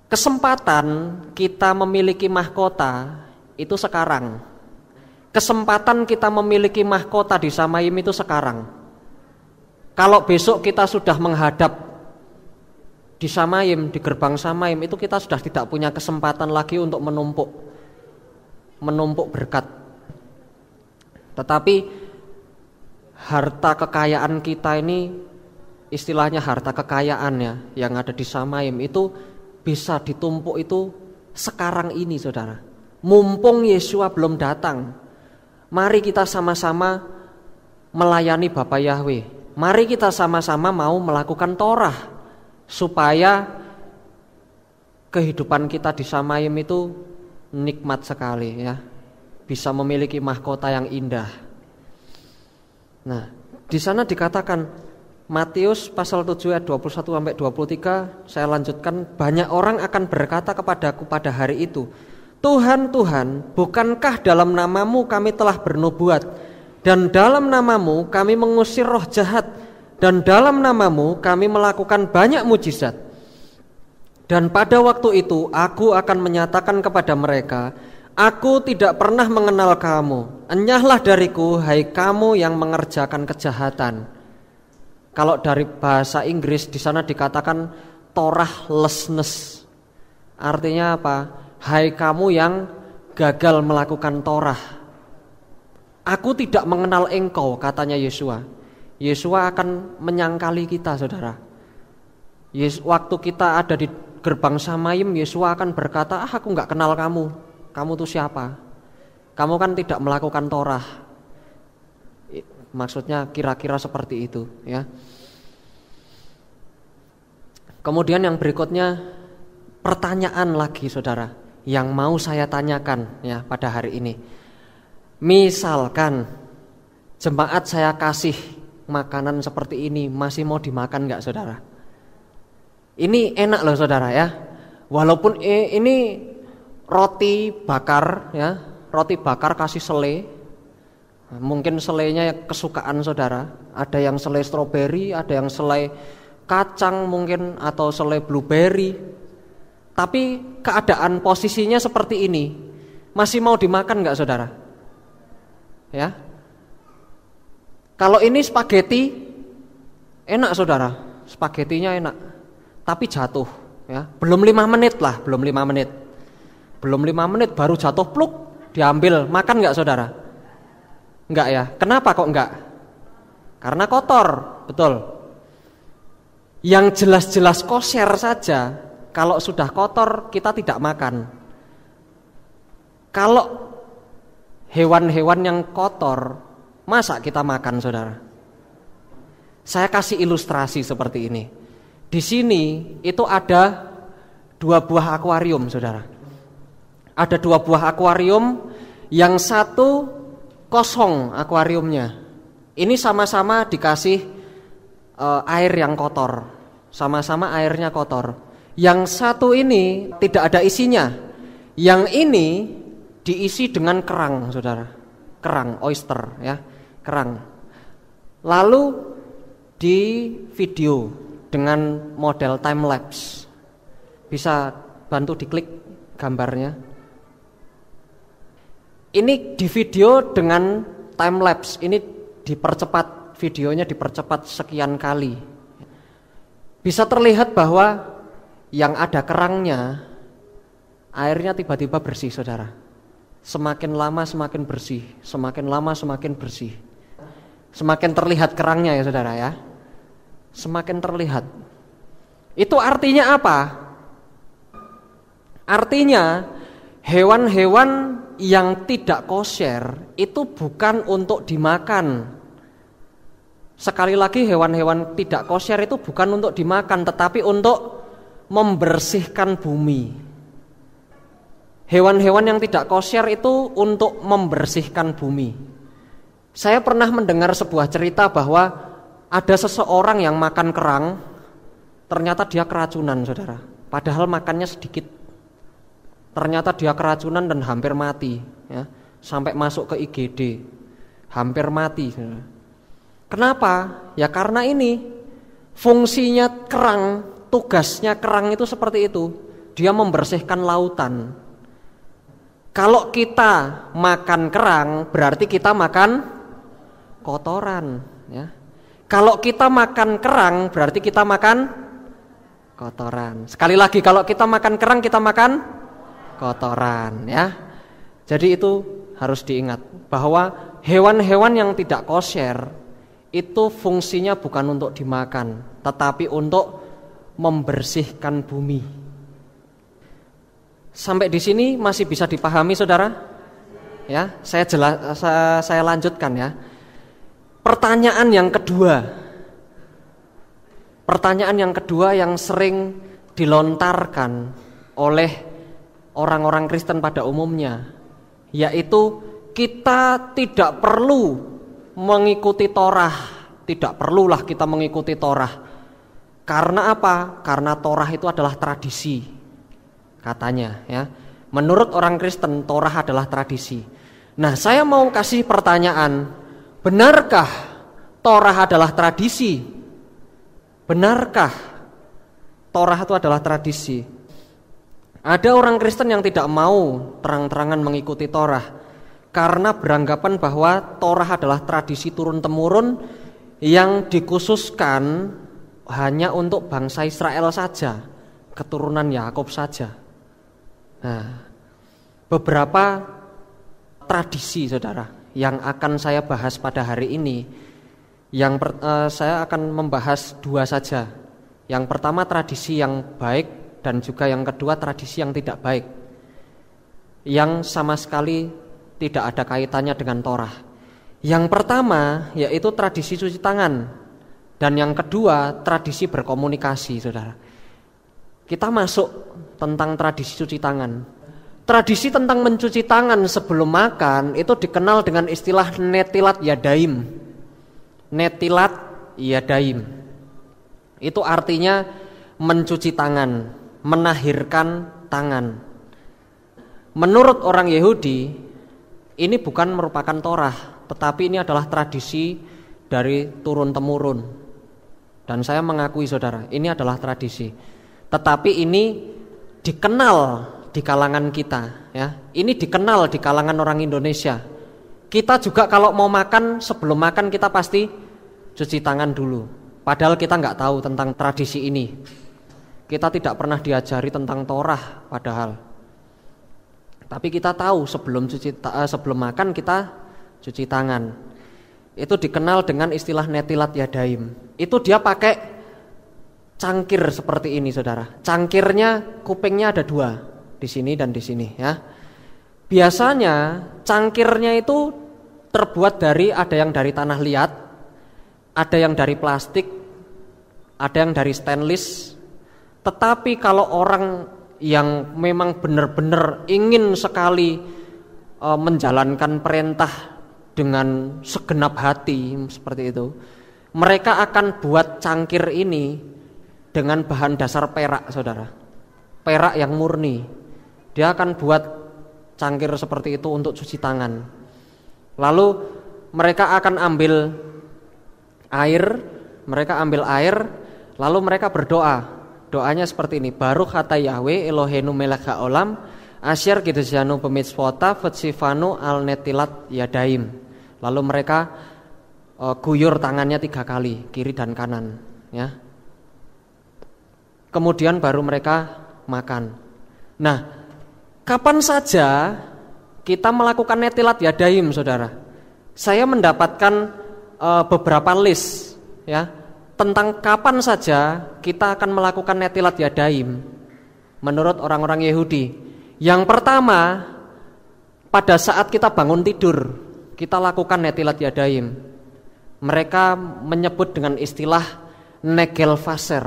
Kesempatan kita memiliki mahkota itu sekarang. Kesempatan kita memiliki mahkota di Samayim itu sekarang. Kalau besok kita sudah menghadap di Samayim, di gerbang Samayim, itu kita sudah tidak punya kesempatan lagi untuk menumpuk berkat. Tetapi harta kekayaan kita ini, istilahnya harta kekayaan ya, yang ada di Samayim itu bisa ditumpuk itu sekarang ini, saudara. Mumpung Yesua belum datang, mari kita sama-sama melayani Bapa Yahweh. Mari kita sama-sama mau melakukan Torah, supaya kehidupan kita di Samayim itu nikmat sekali ya, bisa memiliki mahkota yang indah. Nah, di sana dikatakan Matius pasal 7 ayat 21 sampai 23, saya lanjutkan, banyak orang akan berkata kepadaku pada hari itu, Tuhan, Tuhan, bukankah dalam namamu kami telah bernubuat, dan dalam namamu kami mengusir roh jahat, dan dalam namamu kami melakukan banyak mujizat. Dan pada waktu itu aku akan menyatakan kepada mereka, aku tidak pernah mengenal kamu. Enyahlah dariku, hai kamu yang mengerjakan kejahatan. Kalau dari bahasa Inggris di sana dikatakan Torahlessness. Artinya apa? Hai kamu yang gagal melakukan Torah. Aku tidak mengenal engkau, katanya Yesua. Yesua akan menyangkali kita, saudara. Waktu kita ada di gerbang Samayim, Yesua akan berkata, aku gak kenal kamu. Kamu tuh siapa? Kamu kan tidak melakukan Torah. Maksudnya kira-kira seperti itu ya. Kemudian yang berikutnya, pertanyaan lagi, saudara, yang mau saya tanyakan ya pada hari ini. Misalkan jemaat saya kasih makanan seperti ini, masih mau dimakan gak, saudara? Ini enak loh, saudara ya. Walaupun ini roti bakar ya, roti bakar kasih selai. Mungkin selainya kesukaan saudara. Ada yang selai stroberi, ada yang selai kacang mungkin, atau selai blueberry. Tapi keadaan posisinya seperti ini, masih mau dimakan gak, saudara? Ya. Kalau ini spaghetti, enak, saudara. Spaghettinya enak, tapi jatuh ya. Belum 5 menit lah, belum 5 menit. Belum 5 menit baru jatuh pluk, diambil, makan gak, saudara? Enggak ya. Kenapa kok enggak? Karena kotor, betul. Yang jelas-jelas kosher saja, kalau sudah kotor kita tidak makan. Kalau hewan-hewan yang kotor, masa kita makan, saudara? Saya kasih ilustrasi seperti ini. Di sini itu ada 2 buah akuarium, saudara. Ada 2 buah akuarium, yang satu kosong akuariumnya. Ini sama-sama dikasih air yang kotor, sama-sama airnya kotor. Yang satu ini tidak ada isinya. Yang ini diisi dengan kerang, saudara. Kerang, oyster ya, kerang. Lalu di video dengan model time lapse. Bisa bantu diklik gambarnya. Ini di video dengan time lapse, ini dipercepat, videonya dipercepat sekian kali. Bisa terlihat bahwa yang ada kerangnya, airnya tiba-tiba bersih, saudara. Semakin lama semakin bersih, semakin lama semakin bersih. Semakin terlihat kerangnya ya, saudara ya. Semakin terlihat. Itu artinya apa? Artinya hewan-hewan yang tidak kosher itu bukan untuk dimakan. Sekali lagi, hewan-hewan tidak kosher itu bukan untuk dimakan, tetapi untuk membersihkan bumi. Hewan-hewan yang tidak kosher itu untuk membersihkan bumi. Saya pernah mendengar sebuah cerita bahwa ada seseorang yang makan kerang, ternyata dia keracunan, saudara. Padahal makannya sedikit. Ternyata dia keracunan dan hampir mati ya, sampai masuk ke IGD. Hampir mati. Kenapa? Ya karena ini fungsinya kerang, tugasnya kerang itu seperti itu. Dia membersihkan lautan. Kalau kita makan kerang, berarti kita makan kotoran, ya. Kalau kita makan kerang, berarti kita makan kotoran. Sekali lagi, kalau kita makan kerang, kita makan kotoran, ya. Jadi itu harus diingat bahwa hewan-hewan yang tidak kosher itu fungsinya bukan untuk dimakan, tetapi untuk membersihkan bumi. Sampai di sini masih bisa dipahami, saudara? Ya, saya lanjutkan ya. Pertanyaan yang kedua yang sering dilontarkan oleh orang-orang Kristen pada umumnya, yaitu kita tidak perlu mengikuti Torah. Tidak perlulah kita mengikuti Torah. Karena apa? Karena Torah itu adalah tradisi. Katanya, ya. Menurut orang Kristen, Torah adalah tradisi. Nah, saya mau kasih pertanyaan, benarkah Torah adalah tradisi? Benarkah Torah itu adalah tradisi? Ada orang Kristen yang tidak mau terang-terangan mengikuti Torah karena beranggapan bahwa Torah adalah tradisi turun-temurun yang dikhususkan hanya untuk bangsa Israel saja, keturunan Yakub saja. Nah, beberapa tradisi, saudara, yang akan saya bahas pada hari ini, saya akan membahas dua saja. Yang pertama tradisi yang baik, dan juga yang kedua tradisi yang tidak baik, yang sama sekali tidak ada kaitannya dengan Torah. Yang pertama yaitu tradisi cuci tangan, dan yang kedua tradisi berkomunikasi, saudara. Kita masuk tentang tradisi cuci tangan. Tradisi tentang mencuci tangan sebelum makan itu dikenal dengan istilah netilat yadaim. Netilat yadaim itu artinya mencuci tangan, menahirkan tangan. Menurut orang Yahudi, ini bukan merupakan Torah, tetapi ini adalah tradisi dari turun-temurun. Dan saya mengakui, saudara, ini adalah tradisi. Tetapi ini dikenal di kalangan kita, ya. Ini dikenal di kalangan orang Indonesia. Kita juga kalau mau makan, sebelum makan kita pasti cuci tangan dulu. Padahal kita nggak tahu tentang tradisi ini. Kita tidak pernah diajari tentang Torah padahal. Tapi kita tahu sebelum makan kita cuci tangan. Itu dikenal dengan istilah netilat yadaim. Itu dia pakai cangkir seperti ini, saudara. Cangkirnya kupingnya ada dua, di sini dan di sini, ya. Biasanya cangkirnya itu terbuat ada yang dari tanah liat, ada yang dari plastik, ada yang dari stainless. Tetapi kalau orang yang memang benar-benar ingin sekali menjalankan perintah dengan segenap hati seperti itu, mereka akan buat cangkir ini dengan bahan dasar perak, saudara. Perak yang murni. Dia akan buat cangkir seperti itu untuk cuci tangan. Lalu mereka akan ambil air, lalu mereka berdoa. Doanya seperti ini: Baruch ata Yahweh Eloheinu melech haolam asyar kidzanu bemitzvota vetsifanu al netilat yadaim. Lalu mereka guyur tangannya 3 kali, kiri dan kanan, ya. Kemudian baru mereka makan. Nah, kapan saja kita melakukan netilat yadaim, saudara? Saya mendapatkan beberapa list, ya, tentang kapan saja kita akan melakukan netilat yadaim menurut orang-orang Yahudi. Yang pertama, pada saat kita bangun tidur, kita lakukan netilat yadaim. Mereka menyebut dengan istilah negel faser.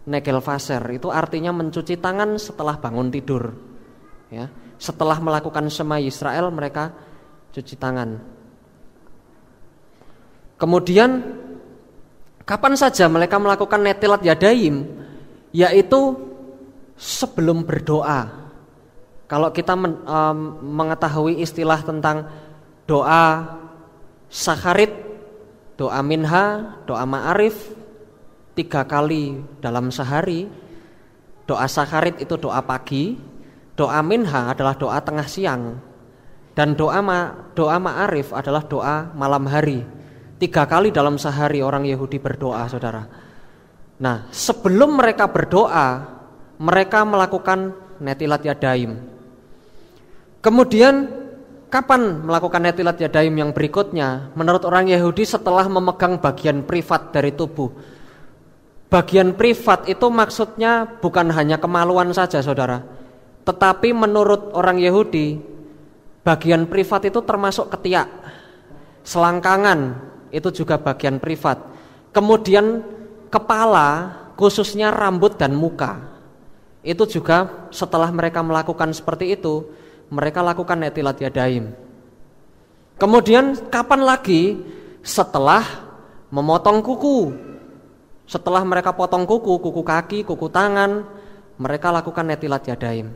Negel faser itu artinya mencuci tangan setelah bangun tidur, ya. Setelah melakukan Shema Yisrael, mereka cuci tangan. Kemudian kapan saja mereka melakukan netilat yadaim, yaitu sebelum berdoa. Kalau kita mengetahui istilah tentang doa Sacharit, doa minha, doa ma'arif 3 kali dalam sehari. Doa Sacharit itu doa pagi, Doa minha adalah doa tengah siang, dan doa ma'arif adalah doa malam hari. 3 kali dalam sehari orang Yahudi berdoa, saudara. Nah, sebelum mereka berdoa, mereka melakukan netilat yadaim. Kemudian kapan melakukan netilat yadaim yang berikutnya? Menurut orang Yahudi setelah memegang bagian privat dari tubuh. Bagian privat itu maksudnya bukan hanya kemaluan saja, saudara. Tetapi menurut orang Yahudi, bagian privat itu termasuk ketiak, selangkangan, itu juga bagian privat. Kemudian kepala, khususnya rambut dan muka, itu juga setelah mereka melakukan seperti itu, mereka lakukan netilat yadaim. Kemudian kapan lagi? Setelah memotong kuku. Setelah mereka potong kuku kaki, kuku tangan, mereka lakukan netilat yadaim.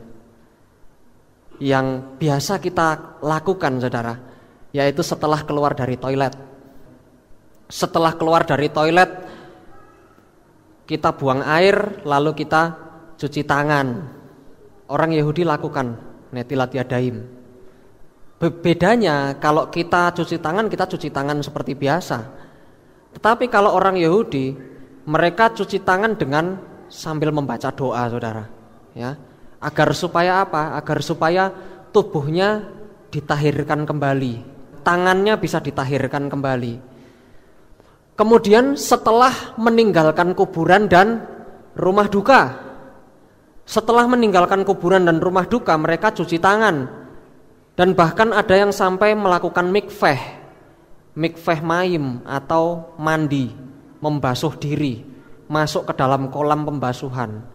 Yang biasa kita lakukan, saudara, yaitu setelah keluar dari toilet. Setelah keluar dari toilet, kita buang air, lalu kita cuci tangan. Orang Yahudi lakukan netilat yadaim. Bedanya kalau kita cuci tangan seperti biasa. Tetapi kalau orang Yahudi, mereka cuci tangan dengan sambil membaca doa, saudara. Ya, agar supaya apa? Agar supaya tubuhnya ditahirkan kembali, tangannya bisa ditahirkan kembali. Kemudian setelah meninggalkan kuburan dan rumah duka, setelah meninggalkan kuburan dan rumah duka, mereka cuci tangan. Dan bahkan ada yang sampai melakukan mikveh maim atau mandi, membasuh diri, masuk ke dalam kolam pembasuhan.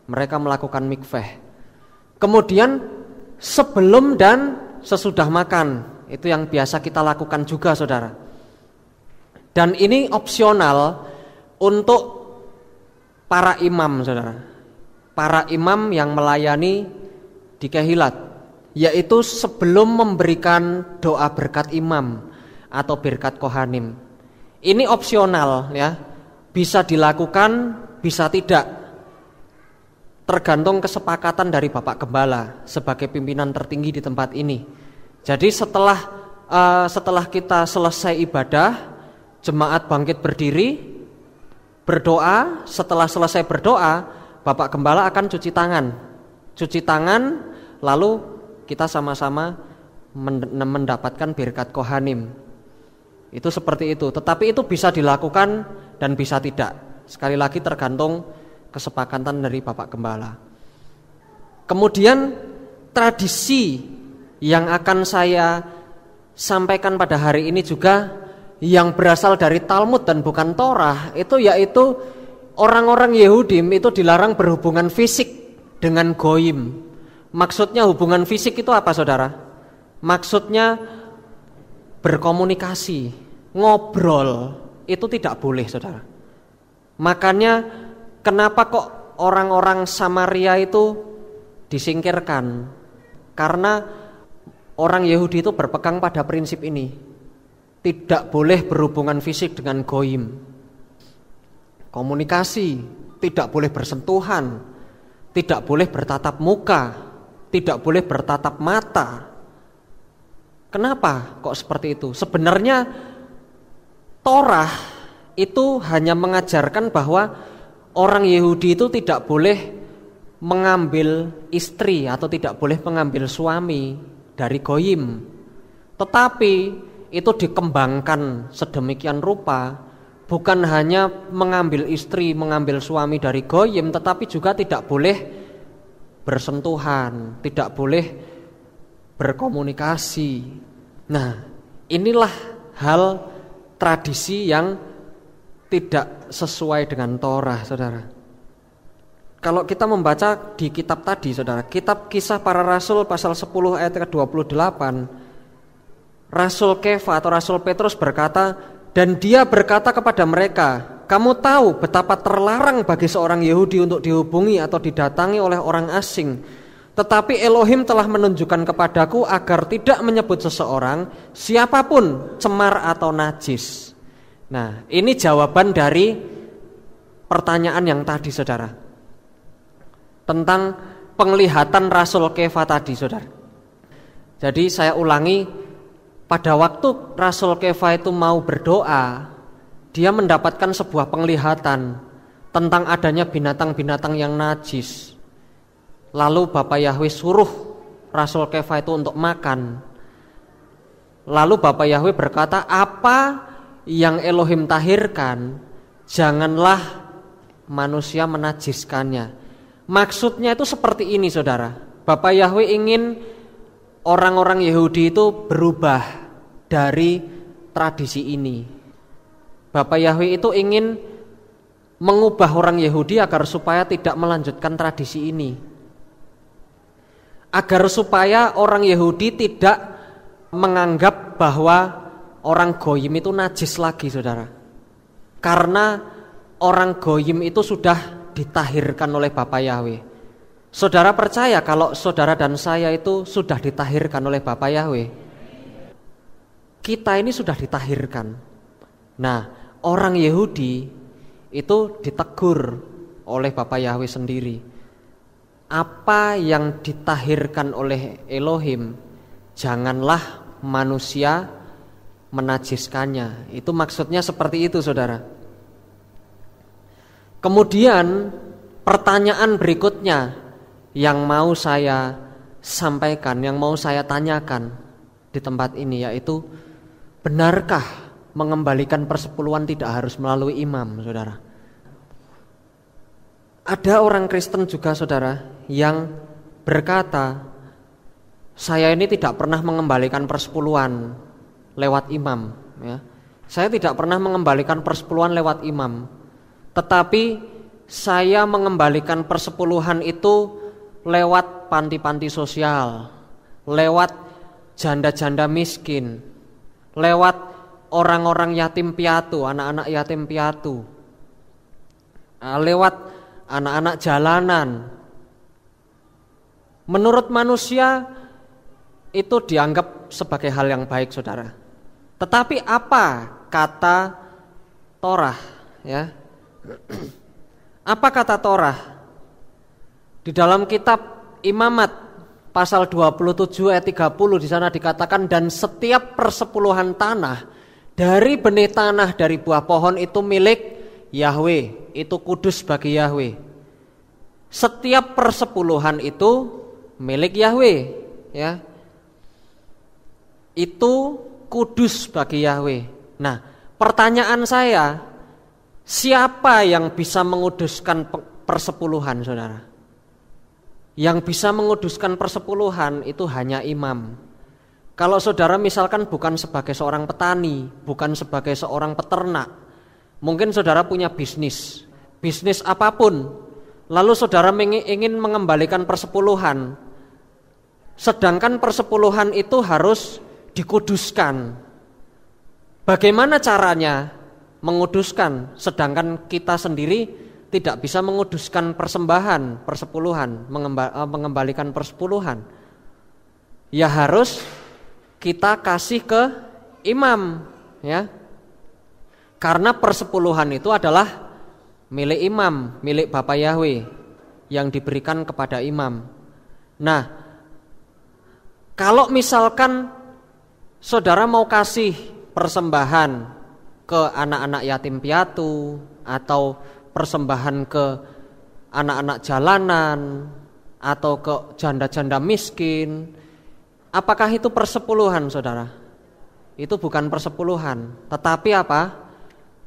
Mereka melakukan mikveh. Kemudian sebelum dan sesudah makan, itu yang biasa kita lakukan juga, saudara. Dan ini opsional untuk para imam, saudara. Para imam yang melayani di Kehilat, yaitu sebelum memberikan doa berkat imam atau berkat kohanim. Ini opsional, ya. Bisa dilakukan, bisa tidak. Tergantung kesepakatan dari Bapak Gembala sebagai pimpinan tertinggi di tempat ini. Jadi setelah kita selesai ibadah, jemaat bangkit berdiri, berdoa. Setelah selesai berdoa, Bapak Gembala akan cuci tangan, lalu kita sama-sama mendapatkan berkat kohanim. Itu seperti itu. Tetapi itu bisa dilakukan dan bisa tidak. Sekali lagi tergantung kesepakatan dari Bapak Gembala. Kemudian tradisi yang akan saya sampaikan pada hari ini juga yang berasal dari Talmud dan bukan Torah, itu yaitu orang-orang Yahudi itu dilarang berhubungan fisik dengan goyim. Maksudnya hubungan fisik itu apa, saudara? Maksudnya berkomunikasi, ngobrol, itu tidak boleh, saudara. Makanya kenapa kok orang-orang Samaria itu disingkirkan? Karena orang Yahudi itu berpegang pada prinsip ini. Tidak boleh berhubungan fisik dengan goyim. Komunikasi, tidak boleh bersentuhan, tidak boleh bertatap muka, tidak boleh bertatap mata. Kenapa kok seperti itu? Sebenarnya Torah itu hanya mengajarkan bahwa orang Yahudi itu tidak boleh mengambil istri atau tidak boleh mengambil suami dari goyim. Tetapi itu dikembangkan sedemikian rupa, bukan hanya mengambil istri, mengambil suami dari goyim, tetapi juga tidak boleh bersentuhan, tidak boleh berkomunikasi. Nah, inilah hal tradisi yang tidak sesuai dengan Torah, saudara. Kalau kita membaca di kitab tadi, saudara, kitab Kisah Para Rasul pasal 10 ayat ke-28, Rasul Kefa atau Rasul Petrus berkata, dan dia berkata kepada mereka, kamu tahu betapa terlarang bagi seorang Yahudi untuk dihubungi atau didatangi oleh orang asing. Tetapi Elohim telah menunjukkan kepadaku agar tidak menyebut seseorang, siapapun, cemar atau najis. Nah, ini jawaban dari pertanyaan yang tadi, saudara, tentang penglihatan Rasul Kefa tadi, saudara. Jadi saya ulangi, pada waktu Rasul Kefa itu mau berdoa, dia mendapatkan sebuah penglihatan tentang adanya binatang-binatang yang najis. Lalu Bapak Yahweh suruh Rasul Kefa itu untuk makan. Lalu Bapak Yahweh berkata, apa yang Elohim tahirkan, janganlah manusia menajiskannya. Maksudnya itu seperti ini, saudara. Bapak Yahweh ingin orang-orang Yahudi itu berubah dari tradisi ini. Bapak Yahweh itu ingin mengubah orang Yahudi agar supaya tidak melanjutkan tradisi ini. Agar supaya orang Yahudi tidak menganggap bahwa orang goyim itu najis lagi, saudara. Karena orang goyim itu sudah ditahirkan oleh Bapak Yahweh. Saudara percaya kalau saudara dan saya itu sudah ditahirkan oleh Bapak Yahweh? Kita ini sudah ditahirkan. Nah, orang Yahudi itu ditegur oleh Bapak Yahweh sendiri. Apa yang ditahirkan oleh Elohim, janganlah manusia menajiskannya. Itu maksudnya seperti itu, saudara. Kemudian pertanyaan berikutnya yang mau saya sampaikan, yang mau saya tanyakan di tempat ini, yaitu benarkah mengembalikan persepuluhan tidak harus melalui imam, saudara? Ada orang Kristen juga, saudara, yang berkata, saya ini tidak pernah mengembalikan persepuluhan lewat imam, ya. Saya tidak pernah mengembalikan persepuluhan lewat imam, tetapi saya mengembalikan persepuluhan itu lewat panti-panti sosial, lewat janda-janda miskin, lewat orang-orang yatim piatu, anak-anak yatim piatu, lewat anak-anak jalanan. Menurut manusia itu dianggap sebagai hal yang baik, saudara. Tetapi apa kata Torah, ya? Apa kata Torah? Di dalam kitab Imamat pasal 27 ayat 30 di sana dikatakan, dan setiap persepuluhan tanah dari benih tanah dari buah pohon itu milik Yahweh, itu kudus bagi Yahweh. Setiap persepuluhan itu milik Yahweh, ya. Itu kudus bagi Yahweh. Nah, pertanyaan saya, siapa yang bisa menguduskan persepuluhan, saudara? Yang bisa menguduskan persepuluhan itu hanya imam. Kalau saudara misalkan bukan sebagai seorang petani, bukan sebagai seorang peternak, mungkin saudara punya bisnis apapun, lalu saudara ingin mengembalikan persepuluhan, sedangkan persepuluhan itu harus dikuduskan. Bagaimana caranya menguduskan, sedangkan kita sendiri tidak bisa menguduskan persembahan, persepuluhan, mengembalikan persepuluhan? Ya harus kita kasih ke imam, ya. Karena persepuluhan itu adalah milik imam, milik Bapak Yahweh yang diberikan kepada imam. Nah, kalau misalkan saudara mau kasih persembahan ke anak-anak yatim piatu atau persembahan ke anak-anak jalanan atau ke janda-janda miskin, apakah itu persepuluhan, saudara? Itu bukan persepuluhan, tetapi apa?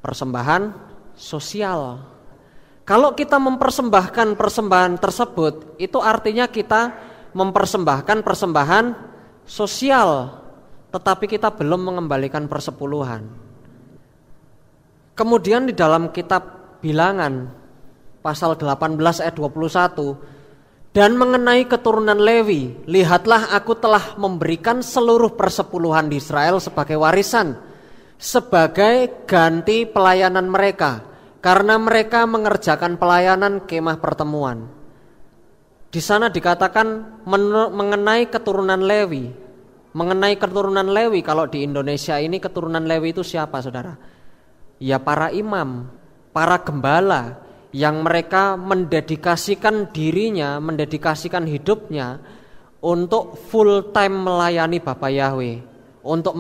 Persembahan sosial. Kalau kita mempersembahkan persembahan tersebut, itu artinya kita mempersembahkan persembahan sosial, tetapi kita belum mengembalikan persepuluhan. Kemudian di dalam kitab Bilangan pasal 18 ayat 21, dan mengenai keturunan Lewi, lihatlah aku telah memberikan seluruh persepuluhan di Israel sebagai warisan, sebagai ganti pelayanan mereka, karena mereka mengerjakan pelayanan kemah pertemuan. Di sana dikatakan mengenai keturunan Lewi. Mengenai keturunan Lewi, kalau di Indonesia ini keturunan Lewi itu siapa, saudara? Ya para imam, para gembala yang mereka mendedikasikan dirinya, mendedikasikan hidupnya untuk full time melayani Bapa Yahweh, untuk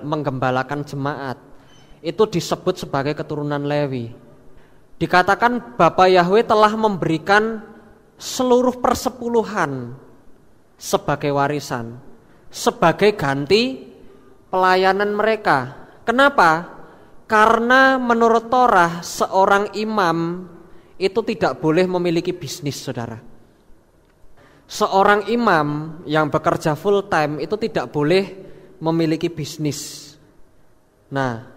menggembalakan jemaat. Itu disebut sebagai keturunan Lewi. Dikatakan Bapa Yahweh telah memberikan seluruh persepuluhan sebagai warisan, sebagai ganti pelayanan mereka. Kenapa? Karena menurut Torah seorang imam itu tidak boleh memiliki bisnis, saudara. Seorang imam yang bekerja full time itu tidak boleh memiliki bisnis. Nah,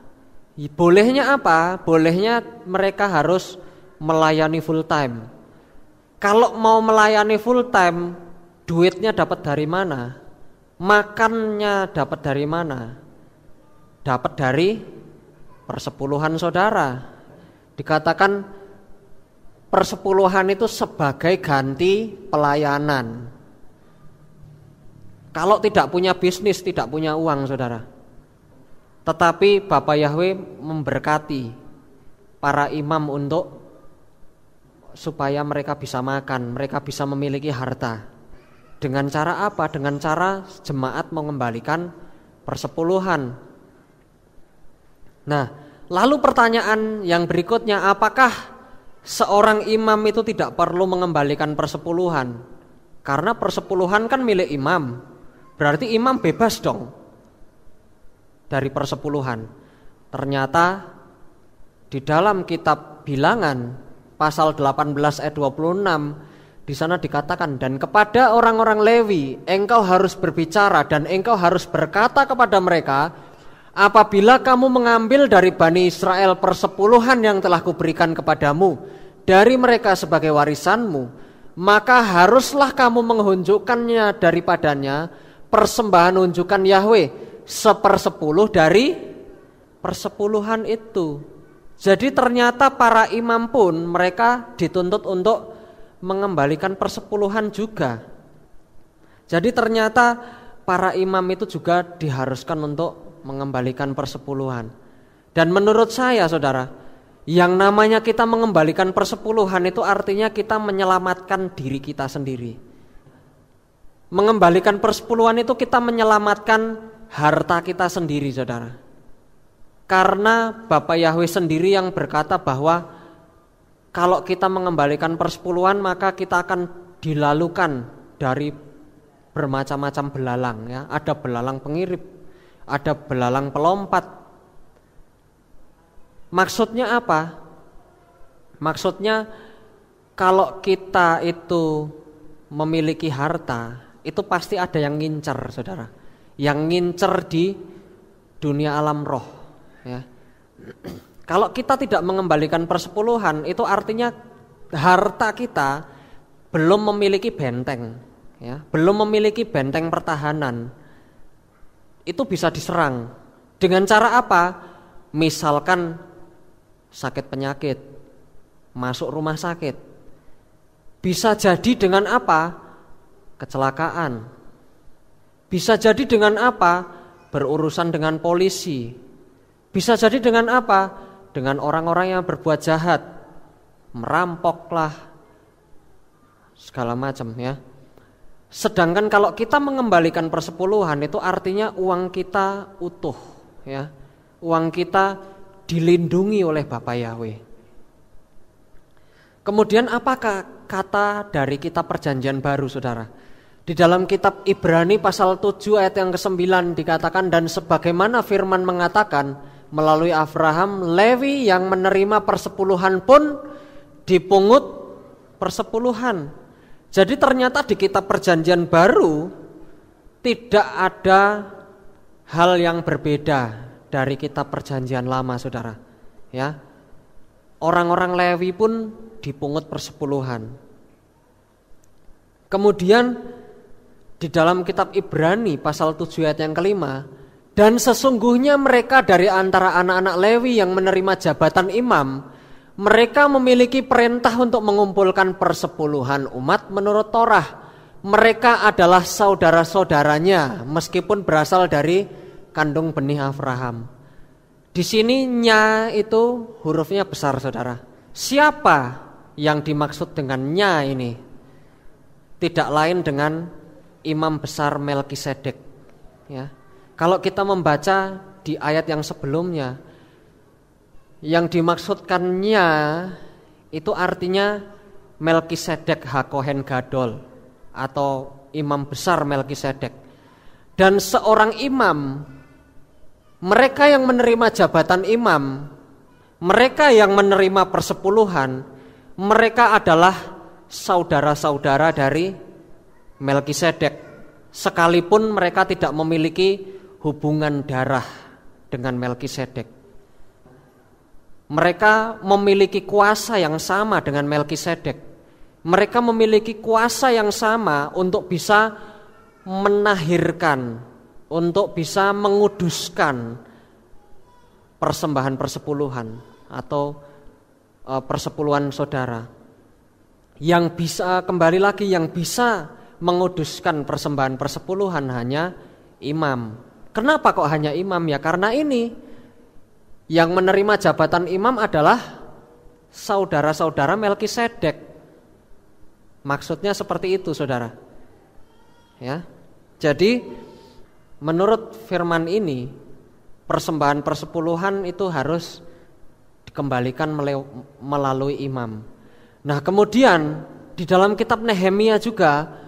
bolehnya apa? Bolehnya mereka harus melayani full time. Kalau mau melayani full time, duitnya dapat dari mana? Makannya dapat dari mana? Dapat dari persepuluhan saudara. Dikatakan persepuluhan itu sebagai ganti pelayanan. Kalau tidak punya bisnis, tidak punya uang, saudara. Tetapi Bapa Yahweh memberkati para imam untuk supaya mereka bisa makan, mereka bisa memiliki harta. Dengan cara apa? Dengan cara jemaat mengembalikan persepuluhan. Nah, lalu pertanyaan yang berikutnya, apakah seorang imam itu tidak perlu mengembalikan persepuluhan? Karena persepuluhan kan milik imam, berarti imam bebas dong dari persepuluhan. Ternyata di dalam kitab Bilangan pasal 18 ayat 26 di sana dikatakan, dan kepada orang-orang Lewi engkau harus berbicara dan engkau harus berkata kepada mereka, apabila kamu mengambil dari Bani Israel persepuluhan yang telah kuberikan kepadamu dari mereka sebagai warisanmu, maka haruslah kamu menghunjukkannya daripadanya persembahan unjukan Yahweh 1/10 dari persepuluhan itu. Jadi ternyata para imam pun mereka dituntut untuk mengembalikan persepuluhan juga. Jadi ternyata para imam itu juga diharuskan untuk mengembalikan persepuluhan. Dan menurut saya, saudara, yang namanya kita mengembalikan persepuluhan itu artinya kita menyelamatkan diri kita sendiri. Mengembalikan persepuluhan itu kita menyelamatkan harta kita sendiri, saudara. Karena Bapa Yahweh sendiri yang berkata bahwa kalau kita mengembalikan persepuluhan maka kita akan dilalukan dari bermacam-macam belalang, ya. Ada belalang pengirip, ada belalang pelompat. Maksudnya apa? Maksudnya kalau kita itu memiliki harta, itu pasti ada yang ngincer, saudara. Yang ngincer di dunia alam roh, ya. Kalau kita tidak mengembalikan persepuluhan, itu artinya harta kita belum memiliki benteng, ya, belum memiliki benteng pertahanan. Itu bisa diserang. Dengan cara apa? Misalkan sakit penyakit, masuk rumah sakit. Bisa jadi dengan apa? Kecelakaan. Bisa jadi dengan apa? Berurusan dengan polisi. Bisa jadi dengan apa? Dengan orang-orang yang berbuat jahat, merampoklah, segala macam, ya. Sedangkan kalau kita mengembalikan persepuluhan itu artinya uang kita utuh, ya. Uang kita dilindungi oleh Bapa Yahweh. Kemudian apakah kata dari kitab Perjanjian Baru, saudara? Di dalam kitab Ibrani pasal 7 ayat yang ke-9 dikatakan, dan sebagaimana firman mengatakan, melalui Abraham, Lewi yang menerima persepuluhan pun dipungut persepuluhan. Jadi ternyata di kitab Perjanjian Baru tidak ada hal yang berbeda dari kitab Perjanjian Lama, saudara, ya. Orang-orang Lewi pun dipungut persepuluhan. Kemudian di dalam kitab Ibrani pasal 7 ayat yang ke-5, dan sesungguhnya mereka dari antara anak-anak Lewi yang menerima jabatan imam, mereka memiliki perintah untuk mengumpulkan persepuluhan umat menurut Torah. Mereka adalah saudara-saudaranya meskipun berasal dari kandung benih Abraham. Di sini nya itu hurufnya besar, saudara. Siapa yang dimaksud dengannya ini tidak lain dengan imam besar Melkisedek. Ya. Kalau kita membaca di ayat yang sebelumnya, yang dimaksudkannya itu artinya Melkisedek HaKohen Gadol atau imam besar Melkisedek. Dan seorang imam, mereka yang menerima jabatan imam, mereka yang menerima persepuluhan, mereka adalah saudara-saudara dari Melkisedek, sekalipun mereka tidak memiliki hubungan darah dengan Melkisedek. Mereka memiliki kuasa yang sama dengan Melkisedek. Mereka memiliki kuasa yang sama untuk bisa menahirkan, untuk bisa menguduskan persembahan persepuluhan atau persepuluhan saudara. Yang bisa, kembali lagi, yang bisa menguduskan persembahan persepuluhan hanya imam. Kenapa kok hanya imam? Ya karena ini yang menerima jabatan imam adalah saudara-saudara Melkisedek. Maksudnya seperti itu, saudara. Ya. Jadi menurut firman ini, persembahan persepuluhan itu harus dikembalikan melalui imam. Nah, kemudian di dalam kitab Nehemia juga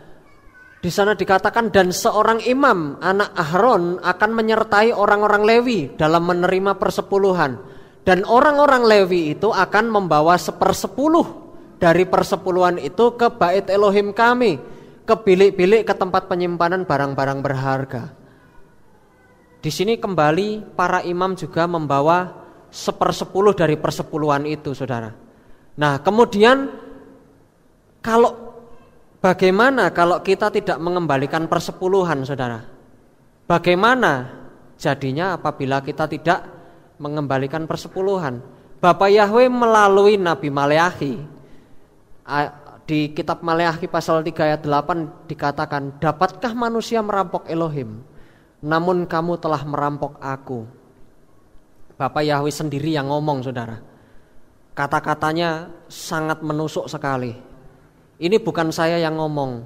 di sana dikatakan, dan seorang imam anak Ahron akan menyertai orang-orang Lewi dalam menerima persepuluhan, dan orang-orang Lewi itu akan membawa 1/10 dari persepuluhan itu ke bait Elohim kami, ke bilik-bilik, ke tempat penyimpanan barang-barang berharga. Di sini kembali para imam juga membawa 1/10 dari persepuluhan itu, saudara. Nah, kemudian bagaimana kalau kita tidak mengembalikan persepuluhan, saudara? Bagaimana jadinya apabila kita tidak mengembalikan persepuluhan? Bapak Yahweh melalui Nabi Maleakhi, di kitab Maleakhi pasal 3 ayat 8 dikatakan, dapatkah manusia merampok Elohim, namun kamu telah merampok aku. Bapak Yahweh sendiri yang ngomong, saudara. Kata-katanya sangat menusuk sekali. Ini bukan saya yang ngomong,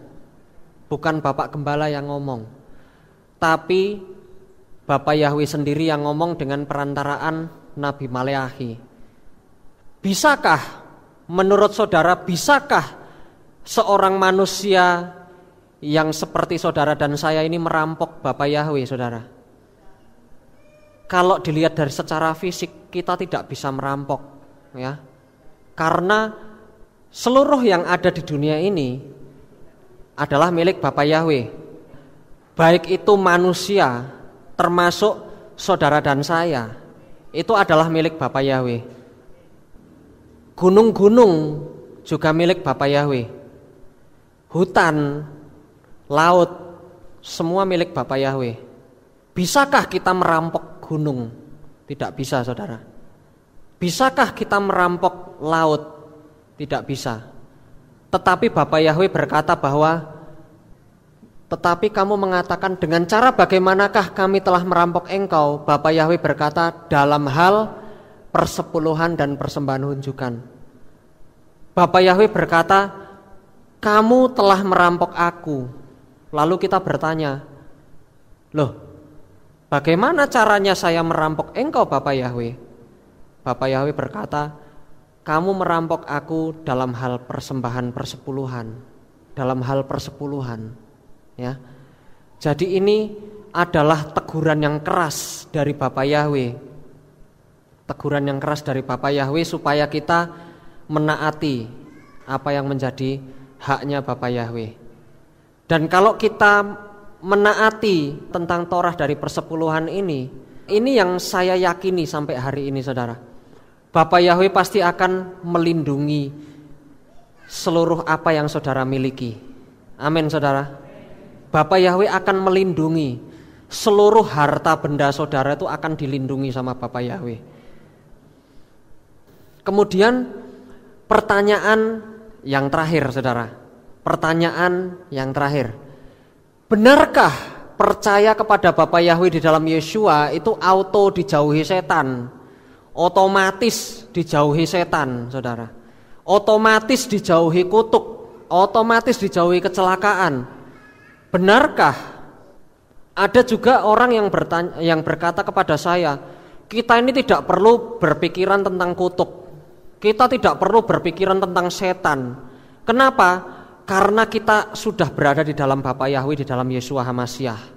bukan Bapak Gembala yang ngomong, tapi Bapak Yahweh sendiri yang ngomong dengan perantaraan Nabi Maleakhi. Bisakah, menurut saudara, bisakah seorang manusia yang seperti saudara dan saya ini merampok Bapak Yahweh, saudara? Kalau dilihat dari secara fisik, kita tidak bisa merampok, ya, karena seluruh yang ada di dunia ini adalah milik Bapak Yahweh. Baik itu manusia, termasuk saudara dan saya, itu adalah milik Bapak Yahweh. Gunung-gunung juga milik Bapak Yahweh. Hutan, laut, semua milik Bapak Yahweh. Bisakah kita merampok gunung? Tidak bisa, saudara. Bisakah kita merampok laut? Tidak bisa. Tetapi Bapak Yahweh berkata bahwa, tetapi kamu mengatakan, dengan cara bagaimanakah kami telah merampok engkau? Bapak Yahweh berkata, dalam hal persepuluhan dan persembahan hunjukan. Bapak Yahweh berkata, kamu telah merampok aku. Lalu kita bertanya, loh, bagaimana caranya saya merampok engkau, Bapak Yahweh? Bapak Yahweh berkata, kamu merampok aku dalam hal persembahan persepuluhan, dalam hal persepuluhan, ya. Jadi ini adalah teguran yang keras dari Bapak Yahweh, teguran yang keras dari Bapak Yahweh supaya kita menaati apa yang menjadi haknya Bapak Yahweh. Dan kalau kita menaati tentang Torah dari persepuluhan ini yang saya yakini sampai hari ini, saudara. Bapak Yahweh pasti akan melindungi seluruh apa yang saudara miliki. Amin, saudara. Bapak Yahweh akan melindungi seluruh harta benda saudara, itu akan dilindungi sama Bapak Yahweh. Kemudian pertanyaan yang terakhir, saudara. Pertanyaan yang terakhir. Benarkah percaya kepada Bapak Yahweh di dalam Yeshua itu auto dijauhi setan? Otomatis dijauhi setan, saudara. otomatis dijauhi kutuk, otomatis dijauhi kecelakaan. Benarkah? Ada juga orang yang berkata kepada saya, kita ini tidak perlu berpikiran tentang kutuk, kita tidak perlu berpikiran tentang setan. Kenapa? Karena kita sudah berada di dalam Bapa Yahweh, di dalam Yeshua HaMasyiah.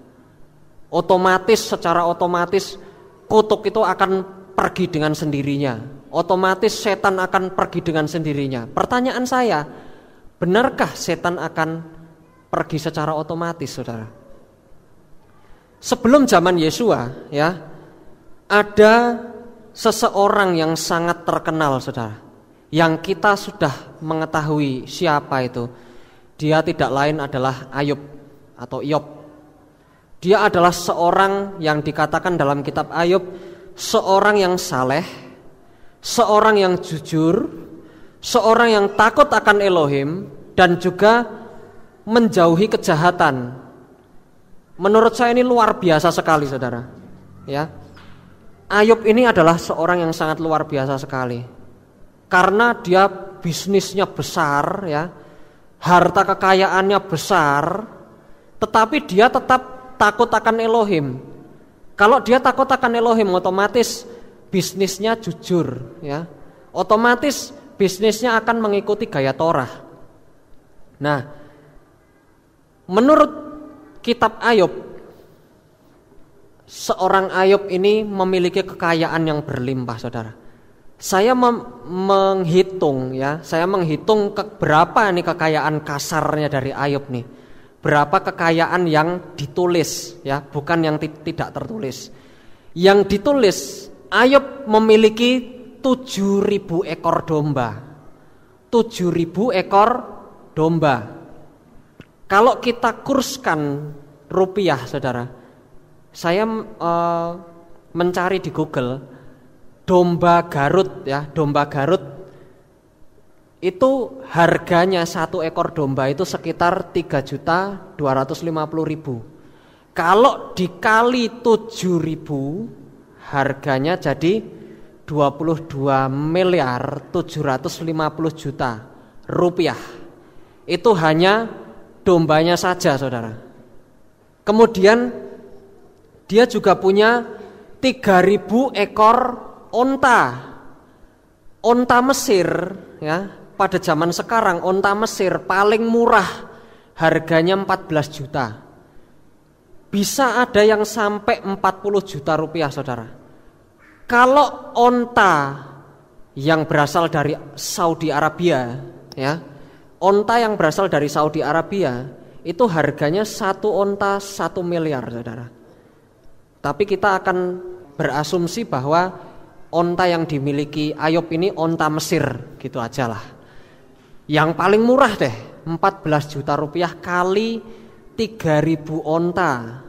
Otomatis, secara otomatis kutuk itu akan pergi dengan sendirinya. Otomatis setan akan pergi dengan sendirinya. Pertanyaan saya, benarkah setan akan pergi secara otomatis, saudara? Sebelum zaman Yeshua, ya, ada seseorang yang sangat terkenal, saudara, yang kita sudah mengetahui siapa itu. Dia tidak lain adalah Ayub atau Iyob. Dia adalah seorang yang dikatakan dalam kitab Ayub, seorang yang saleh, seorang yang jujur, seorang yang takut akan Elohim, dan juga menjauhi kejahatan. Menurut saya ini luar biasa sekali, saudara. Ya, Ayub ini adalah seorang yang sangat luar biasa sekali, karena dia bisnisnya besar, ya, harta kekayaannya besar, tetapi dia tetap takut akan Elohim. Kalau dia takut akan Elohim, otomatis bisnisnya jujur, ya, otomatis bisnisnya akan mengikuti gaya Torah. Nah, menurut kitab Ayub, seorang Ayub ini memiliki kekayaan yang berlimpah, saudara. Saya menghitung, ya, saya menghitung berapa nih kekayaan kasarnya dari Ayub nih. Berapa kekayaan yang ditulis, ya, bukan yang tidak tertulis. Yang ditulis, Ayub memiliki 7.000 ekor domba. 7.000 ekor domba. Kalau kita kurskan rupiah, saudara, saya mencari di Google domba Garut, ya, domba Garut itu harganya satu ekor domba itu sekitar 3.250.000. Kalau dikali 7.000, harganya jadi 22.750.000.000 rupiah. Itu hanya dombanya saja, saudara. Kemudian dia juga punya 3.000 ekor onta Mesir, ya. Pada zaman sekarang onta Mesir paling murah harganya 14 juta. Bisa ada yang sampai 40 juta rupiah, saudara. Kalau onta yang berasal dari Saudi Arabia, ya, onta yang berasal dari Saudi Arabia itu harganya satu onta 1 miliar, saudara. Tapi kita akan berasumsi bahwa onta yang dimiliki Ayub ini onta Mesir, gitu aja lah. Yang paling murah deh, 14 juta rupiah kali 3.000 onta.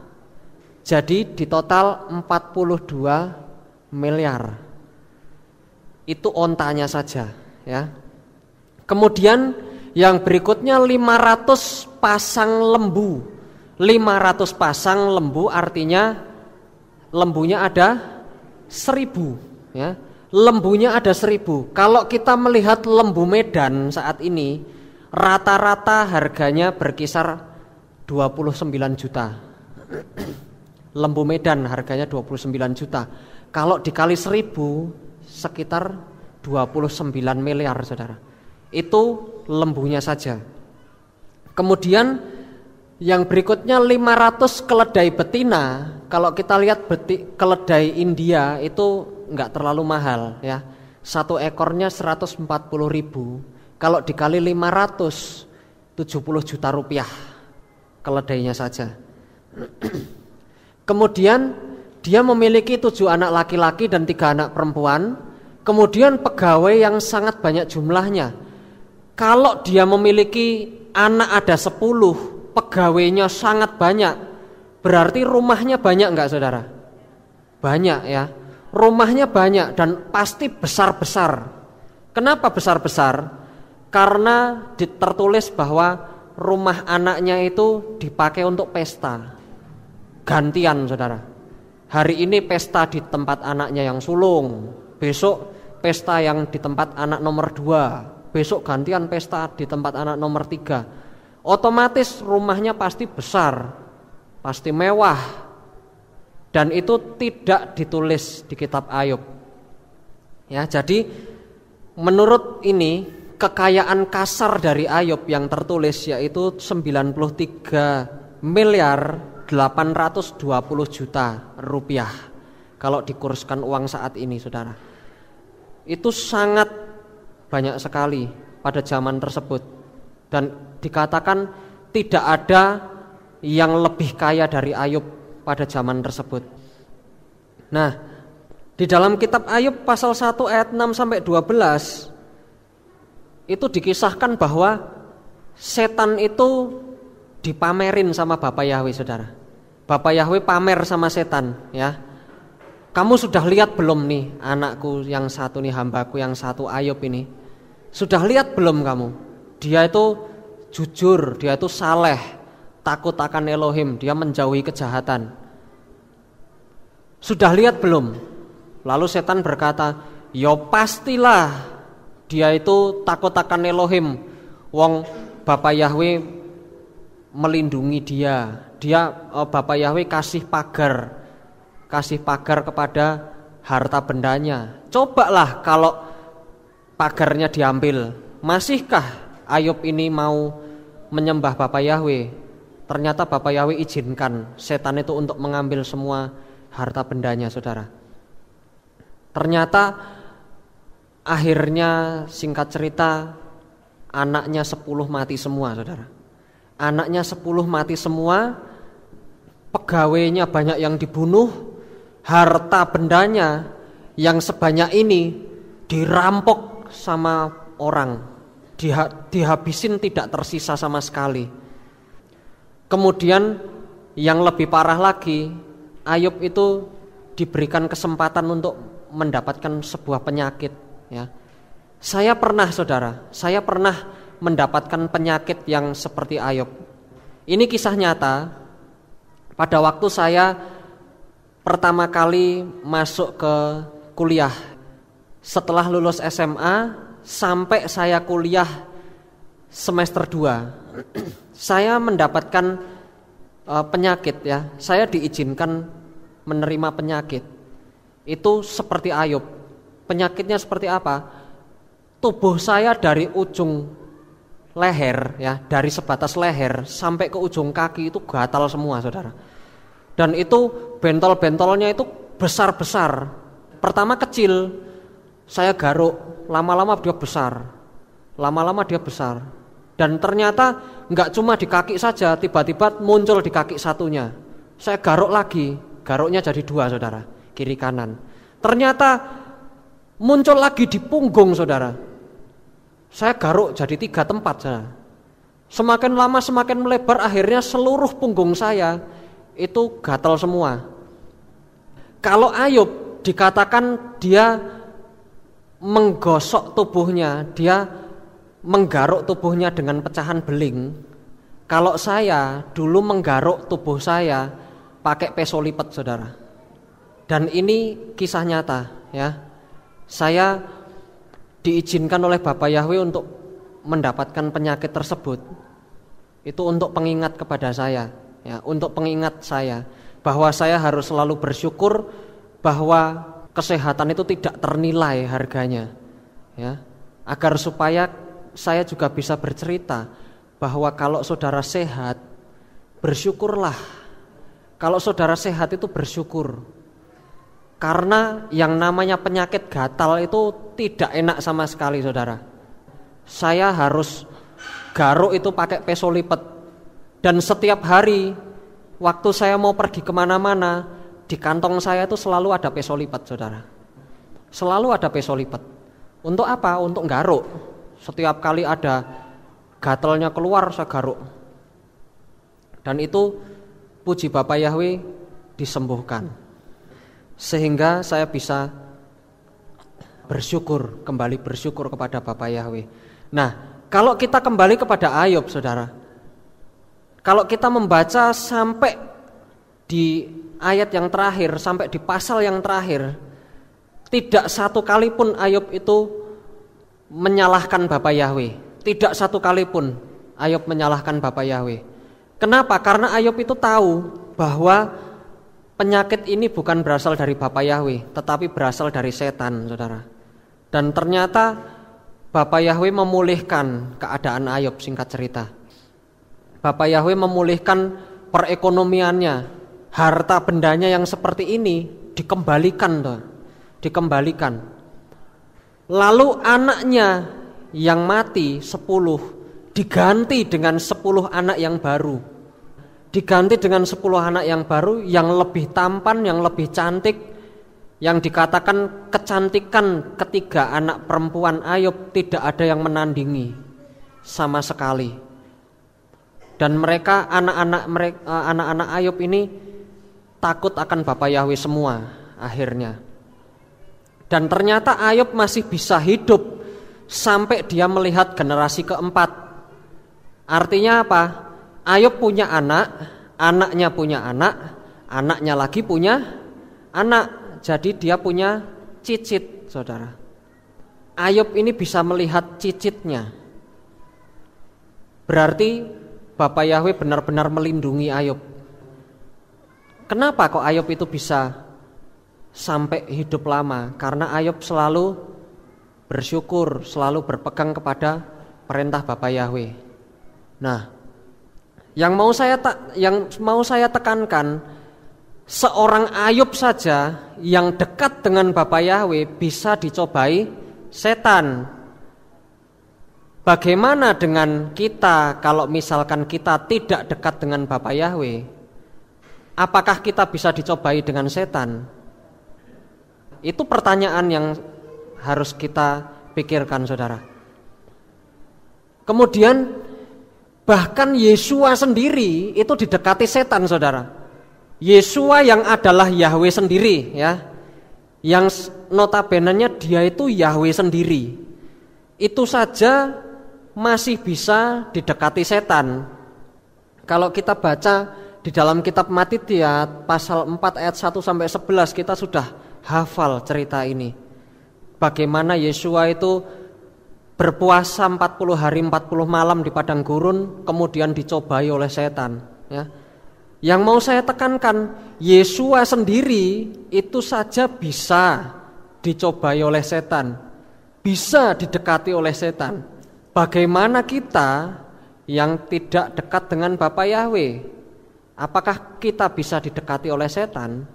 Jadi di total 42 miliar. Itu ontanya saja, ya. Kemudian yang berikutnya 500 pasang lembu. 500 pasang lembu artinya lembunya ada 1.000, ya. Lembunya ada 1.000. Kalau kita melihat lembu Medan saat ini, rata-rata harganya berkisar 29 juta. Lembu Medan harganya 29 juta. Kalau dikali 1.000 sekitar 29 miliar, saudara. Itu lembunya saja. Kemudian yang berikutnya 500 keledai betina. Kalau kita lihat keledai India itu enggak terlalu mahal, ya. Satu ekornya 140.000. Kalau dikali 500 70 juta rupiah keledainya saja. Kemudian dia memiliki 7 anak laki-laki dan 3 anak perempuan. Kemudian pegawai yang sangat banyak jumlahnya. Kalau dia memiliki anak ada 10, pegawainya sangat banyak, berarti rumahnya banyak enggak, saudara? Banyak, ya. Rumahnya banyak dan pasti besar-besar. Kenapa besar-besar? Karena tertulis bahwa rumah anaknya itu dipakai untuk pesta. Gantian, saudara. Hari ini pesta di tempat anaknya yang sulung, besok pesta yang di tempat anak nomor 2, besok gantian pesta di tempat anak nomor 3. Otomatis rumahnya pasti besar, pasti mewah. Dan itu tidak ditulis di kitab Ayub. Ya, jadi menurut ini kekayaan kasar dari Ayub yang tertulis yaitu 93 miliar 820 juta rupiah. Kalau dikurskan uang saat ini, saudara, itu sangat banyak sekali pada zaman tersebut. Dan dikatakan tidak ada yang lebih kaya dari Ayub pada zaman tersebut. Nah, di dalam kitab Ayub pasal 1 ayat 6 sampai 12 itu dikisahkan bahwa setan itu dipamerin sama Bapak Yahweh, saudara. Bapak Yahweh pamer sama setan, ya. Kamu sudah lihat belum nih anakku yang satu nih, hambaku yang satu Ayub ini? Sudah lihat belum kamu? Dia itu jujur, dia itu saleh, takut akan Elohim, dia menjauhi kejahatan. Sudah lihat belum? Lalu setan berkata, "Ya pastilah dia itu takut akan Elohim. Wong Bapak Yahweh melindungi dia. Bapak Yahweh kasih pagar kepada harta bendanya. Cobalah kalau pagarnya diambil, masihkah Ayub ini mau menyembah Bapak Yahweh?" Ternyata Bapak Yahweh izinkan setan itu untuk mengambil semua harta bendanya, saudara. Ternyata akhirnya, singkat cerita, anaknya 10 mati semua, saudara. Anaknya 10 mati semua, pegawainya banyak yang dibunuh, harta bendanya yang sebanyak ini dirampok sama orang, dihabisin, tidak tersisa sama sekali. Kemudian yang lebih parah lagi, Ayub itu diberikan kesempatan untuk mendapatkan sebuah penyakit, ya. Saya pernah mendapatkan penyakit yang seperti Ayub. Ini kisah nyata. Pada waktu saya pertama kali masuk ke kuliah, setelah lulus SMA sampai saya kuliah semester 2, saya mendapatkan penyakit, ya. Saya diizinkan menerima penyakit. Itu seperti Ayub. Penyakitnya seperti apa? Tubuh saya dari ujung leher, ya, dari sebatas leher sampai ke ujung kaki itu gatal semua, saudara. Dan itu bentol-bentolnya itu besar-besar. Pertama kecil, saya garuk, lama-lama dia besar. Dan ternyata enggak cuma di kaki saja, tiba-tiba muncul di kaki satunya. Saya garuk lagi, garuknya jadi 2, saudara, kiri kanan. Ternyata muncul lagi di punggung, saudara. Saya garuk jadi 3 tempat, saudara. Semakin lama semakin melebar, akhirnya seluruh punggung saya itu gatal semua. Kalau Ayub dikatakan dia menggosok tubuhnya, dia menggaruk tubuhnya dengan pecahan beling. Kalau saya dulu menggaruk tubuh saya pakai peso lipat, saudara. Dan ini kisah nyata, ya. Saya diizinkan oleh Bapak Yahweh untuk mendapatkan penyakit tersebut. Itu untuk pengingat kepada saya, ya, untuk pengingat saya bahwa saya harus selalu bersyukur bahwa kesehatan itu tidak ternilai harganya, ya. Agar supaya saya juga bisa bercerita bahwa kalau saudara sehat, bersyukurlah. Kalau saudara sehat itu bersyukur. Karena yang namanya penyakit gatal itu tidak enak sama sekali, saudara. Saya harus garuk itu pakai peso lipat. Dan setiap hari waktu saya mau pergi kemana-mana, di kantong saya itu selalu ada peso lipat, saudara. Selalu ada peso lipat. Untuk apa? Untuk garuk. Setiap kali ada gatalnya keluar, saya garuk. Dan itu puji Bapak Yahweh disembuhkan. Sehingga saya bisa kembali bersyukur kepada Bapak Yahweh. Nah, kalau kita kembali kepada Ayub, saudara, kalau kita membaca sampai di ayat yang terakhir, sampai di pasal yang terakhir, tidak satu kali pun Ayub itu menyalahkan Bapa Yahweh. Tidak satu kali pun Ayub menyalahkan Bapa Yahweh. Kenapa? Karena Ayub itu tahu bahwa penyakit ini bukan berasal dari Bapa Yahweh, tetapi berasal dari setan, saudara. Dan ternyata Bapa Yahweh memulihkan keadaan Ayub, singkat cerita. Bapa Yahweh memulihkan perekonomiannya, harta bendanya yang seperti ini dikembalikan. Lalu anaknya yang mati 10 diganti dengan 10 anak yang baru. Diganti dengan 10 anak yang baru, yang lebih tampan, yang lebih cantik, yang dikatakan kecantikan ketiga anak perempuan Ayub tidak ada yang menandingi sama sekali. Dan mereka anak-anak Ayub ini takut akan Bapa Yahweh semua akhirnya. Dan ternyata Ayub masih bisa hidup sampai dia melihat generasi keempat. Artinya apa? Ayub punya anak, anaknya punya anak, anaknya lagi punya anak. Jadi dia punya cicit, saudara. Ayub ini bisa melihat cicitnya. Berarti Bapa Yahweh benar-benar melindungi Ayub. Kenapa kok Ayub itu bisa sampai hidup lama? Karena Ayub selalu bersyukur, selalu berpegang kepada perintah Bapa Yahweh. Nah, yang mau saya tekankan, seorang Ayub saja yang dekat dengan Bapa Yahweh bisa dicobai setan. Bagaimana dengan kita kalau misalkan kita tidak dekat dengan Bapa Yahweh? Apakah kita bisa dicobai dengan setan? Itu pertanyaan yang harus kita pikirkan, saudara. Kemudian bahkan Yesua sendiri itu didekati setan, saudara. Yesua yang adalah Yahweh sendiri, ya, yang notabenenya dia itu Yahweh sendiri, itu saja masih bisa didekati setan. Kalau kita baca di dalam kitab Matitia pasal 4 ayat 1 sampai 11, kita sudah hafal cerita ini. Bagaimana Yesua itu berpuasa 40 hari 40 malam di padang gurun, kemudian dicobai oleh setan, ya. Yang mau saya tekankan, Yesua sendiri itu saja bisa dicobai oleh setan, bisa didekati oleh setan. Bagaimana kita yang tidak dekat dengan Bapa Yahweh? Apakah kita bisa didekati oleh setan?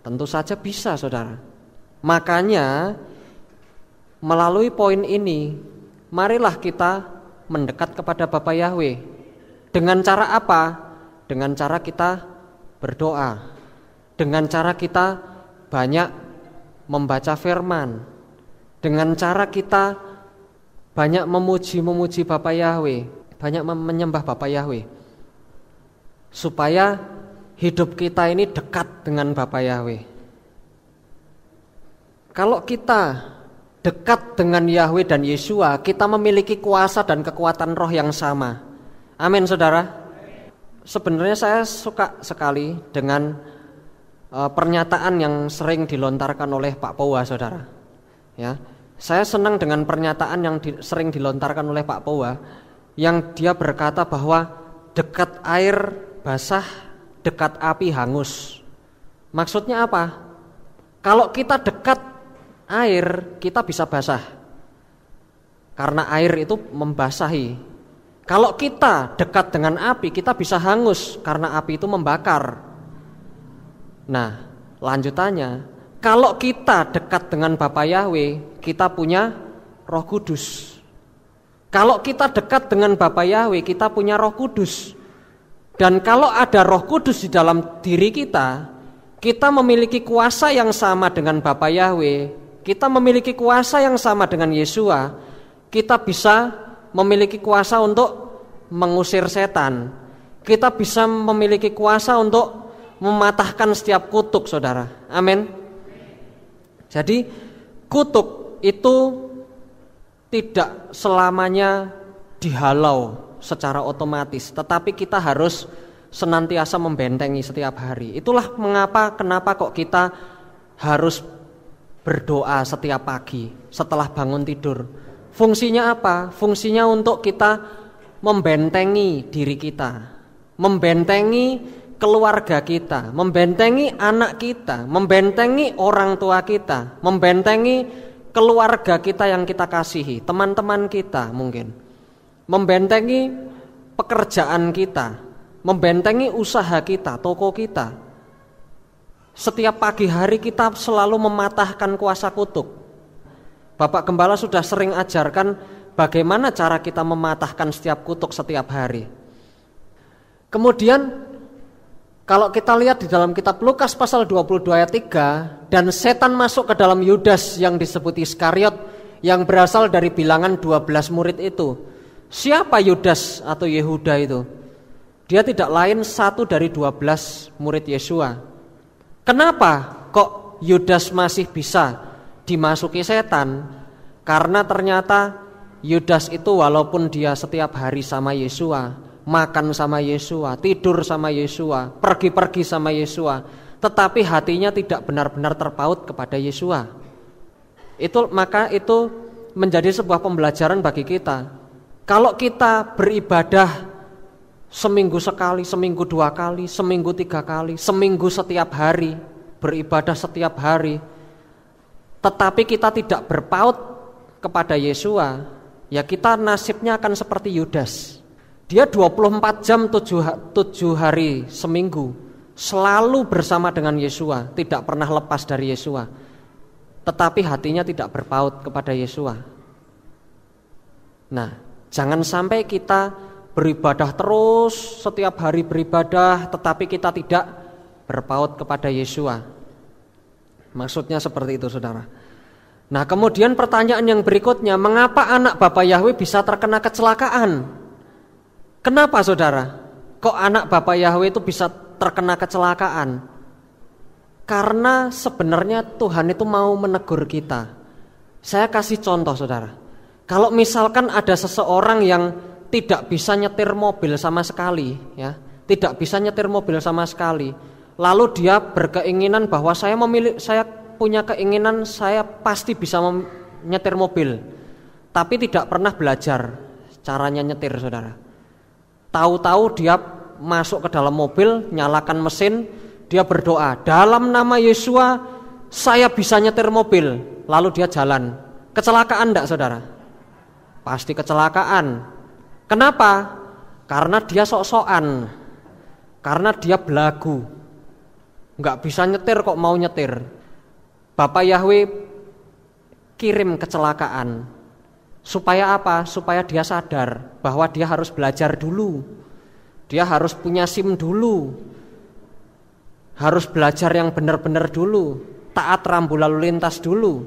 Tentu saja bisa, saudara. Makanya melalui poin ini, marilah kita mendekat kepada Bapa Yahweh. Dengan cara apa? Dengan cara kita berdoa. Dengan cara kita banyak membaca firman. Dengan cara kita banyak memuji Bapa Yahweh, banyak menyembah Bapa Yahweh. Supaya hidup kita ini dekat dengan Bapa Yahweh. Kalau kita dekat dengan Yahweh dan Yesua, kita memiliki kuasa dan kekuatan roh yang sama. Amin, saudara. Sebenarnya saya suka sekali dengan pernyataan yang sering dilontarkan oleh Pak Powa, saudara. Ya, saya senang dengan pernyataan yang sering dilontarkan oleh Pak Powa, yang dia berkata bahwa dekat air basah, dekat api hangus. Maksudnya apa? Kalau kita dekat air, kita bisa basah, karena air itu membasahi. Kalau kita dekat dengan api, kita bisa hangus, karena api itu membakar. Nah, lanjutannya, kalau kita dekat dengan Bapa Yahweh, kita punya Roh Kudus. Kalau kita dekat dengan Bapa Yahweh, kita punya Roh Kudus. Dan kalau ada Roh Kudus di dalam diri kita memiliki kuasa yang sama dengan Bapa Yahweh, kita memiliki kuasa yang sama dengan Yesua, kita bisa memiliki kuasa untuk mengusir setan. Kita bisa memiliki kuasa untuk mematahkan setiap kutuk, saudara. Amin. Jadi kutuk itu tidak selamanya dihalau secara otomatis, tetapi kita harus senantiasa membentengi setiap hari. Itulah kenapa kok kita harus berdoa setiap pagi setelah bangun tidur. Fungsinya apa? Fungsinya untuk kita membentengi diri kita, membentengi keluarga kita, membentengi anak kita, membentengi orang tua kita, membentengi keluarga kita yang kita kasihi, teman-teman kita mungkin, membentengi pekerjaan kita, membentengi usaha kita, toko kita. Setiap pagi hari kita selalu mematahkan kuasa kutuk. Bapak Gembala sudah sering ajarkan bagaimana cara kita mematahkan setiap kutuk setiap hari. Kemudian kalau kita lihat di dalam kitab Lukas pasal 22 ayat 3, dan setan masuk ke dalam Yudas yang disebut Iskariot yang berasal dari bilangan 12 murid itu. Siapa Yudas atau Yehuda itu? Dia tidak lain satu dari 12 murid Yesua. Kenapa kok Yudas masih bisa dimasuki setan? Karena ternyata Yudas itu walaupun dia setiap hari sama Yesua, makan sama Yesua, tidur sama Yesua, pergi-pergi sama Yesua, tetapi hatinya tidak benar-benar terpaut kepada Yesua. Maka itu menjadi sebuah pembelajaran bagi kita. Kalau kita beribadah seminggu sekali, seminggu 2 kali, seminggu 3 kali, seminggu setiap hari, beribadah setiap hari, tetapi kita tidak berpaut kepada Yesua, ya kita nasibnya akan seperti Yudas. Dia 24 jam 7 hari seminggu selalu bersama dengan Yesua, tidak pernah lepas dari Yesua, tetapi hatinya tidak berpaut kepada Yesua. Nah, jangan sampai kita beribadah terus, setiap hari beribadah, tetapi kita tidak berpaut kepada Yesua. Maksudnya seperti itu, saudara. Nah, kemudian pertanyaan yang berikutnya, mengapa anak Bapak Yahweh bisa terkena kecelakaan? Kenapa, saudara? Kok anak Bapak Yahweh itu bisa terkena kecelakaan? Karena sebenarnya Tuhan itu mau menegur kita. Saya kasih contoh, saudara. Kalau misalkan ada seseorang yang tidak bisa nyetir mobil sama sekali, ya, tidak bisa nyetir mobil sama sekali, lalu dia berkeinginan bahwa saya punya keinginan saya pasti bisa nyetir mobil, tapi tidak pernah belajar caranya nyetir, saudara. Tahu-tahu dia masuk ke dalam mobil, nyalakan mesin, dia berdoa, dalam nama Yesua saya bisa nyetir mobil, lalu dia jalan. Kecelakaan enggak, saudara? Pasti kecelakaan. Kenapa? Karena dia sok-sokan, karena dia belagu, enggak bisa nyetir kok mau nyetir. Bapak Yahweh kirim kecelakaan. Supaya apa? Supaya dia sadar bahwa dia harus belajar dulu. Dia harus punya SIM dulu. Harus belajar yang benar-benar dulu. Taat rambu lalu lintas dulu.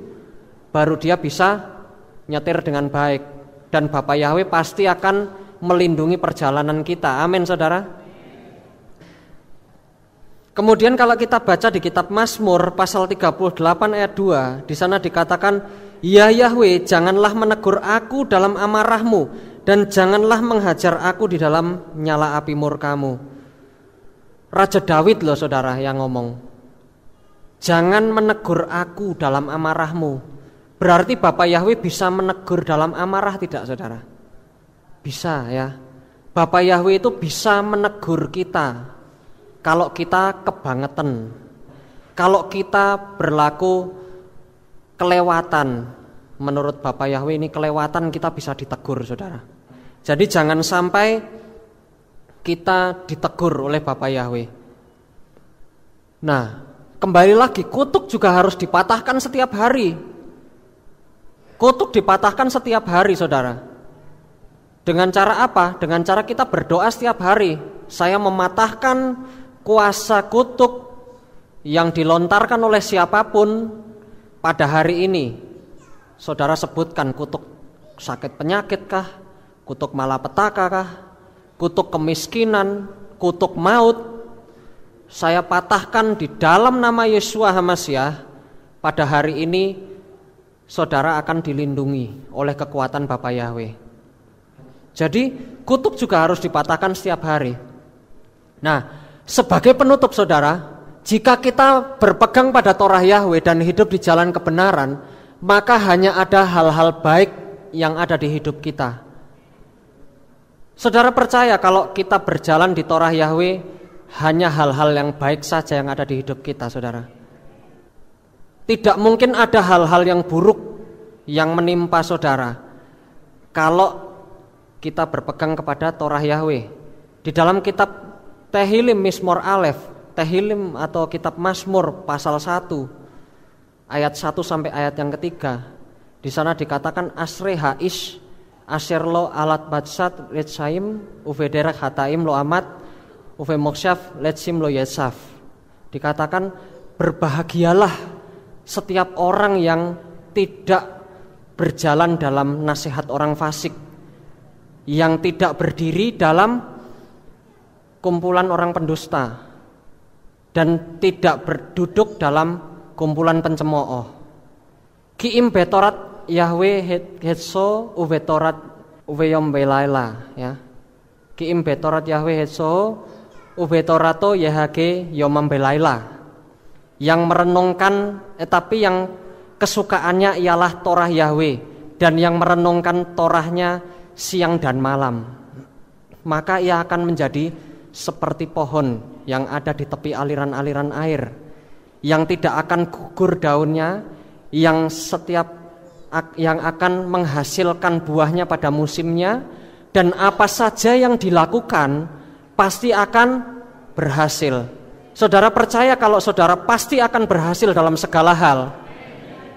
Baru dia bisa nyetir dengan baik. Dan Bapak Yahweh pasti akan melindungi perjalanan kita. Amin, saudara. Kemudian kalau kita baca di kitab Mazmur pasal 38 ayat 2, di sana dikatakan, "Ya Yahweh, janganlah menegur aku dalam amarahmu, dan janganlah menghajar aku di dalam nyala api murkamu." Raja Daud loh, saudara, yang ngomong. Jangan menegur aku dalam amarahmu. Berarti Bapak Yahweh bisa menegur dalam amarah tidak, saudara? Bisa, ya. Bapak Yahweh itu bisa menegur kita kalau kita kebangetan, kalau kita berlaku kelewatan. Menurut Bapak Yahweh ini kelewatan, kita bisa ditegur, saudara. Jadi jangan sampai kita ditegur oleh Bapak Yahweh. Nah, kembali lagi, kutuk juga harus dipatahkan setiap hari. Kutuk dipatahkan setiap hari, saudara. Dengan cara apa? Dengan cara kita berdoa setiap hari. Saya mematahkan kuasa kutuk yang dilontarkan oleh siapapun pada hari ini. Saudara sebutkan kutuk sakit penyakit kah? Kutuk malapetaka kah? Kutuk kemiskinan, kutuk maut. Saya patahkan di dalam nama Yesua HaMasyiah. Pada hari ini saudara akan dilindungi oleh kekuatan Bapak Yahweh. Jadi kutuk juga harus dipatahkan setiap hari. Nah, sebagai penutup, saudara, jika kita berpegang pada Torah Yahweh dan hidup di jalan kebenaran, maka hanya ada hal-hal baik yang ada di hidup kita. Saudara percaya kalau kita berjalan di Torah Yahweh, hanya hal-hal yang baik saja yang ada di hidup kita, saudara. Tidak mungkin ada hal-hal yang buruk yang menimpa saudara kalau kita berpegang kepada Torah Yahweh. Di dalam kitab Tehillim Mizmor Aleph, Tehillim atau kitab Mazmur pasal 1 ayat 1 sampai ayat yang ketiga, di sana dikatakan Asre Haish Asher lo alat batsat letsaim uvederak hataim lo amat uve moksyaf letsim lo yesaf. Dikatakan berbahagialah setiap orang yang tidak berjalan dalam nasihat orang fasik, yang tidak berdiri dalam kumpulan orang pendusta, dan tidak berduduk dalam kumpulan pencemooh. Kiim betorat Yahweh hetso uvetorat uveyom belaila, ya. Kiim betorat Yahweh hetso uvetorato yahage yomam belaila. Yang merenungkan tapi yang kesukaannya ialah Torah Yahweh, dan yang merenungkan Torahnya siang dan malam, maka ia akan menjadi seperti pohon yang ada di tepi aliran-aliran air, yang tidak akan gugur daunnya, yang akan menghasilkan buahnya pada musimnya, dan apa saja yang dilakukan pasti akan berhasil. Saudara percaya kalau saudara pasti akan berhasil dalam segala hal?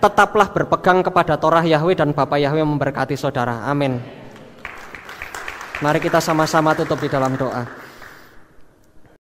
Tetaplah berpegang kepada Torah Yahweh dan Bapa Yahweh memberkati saudara. Amin. Mari kita sama-sama tutup di dalam doa.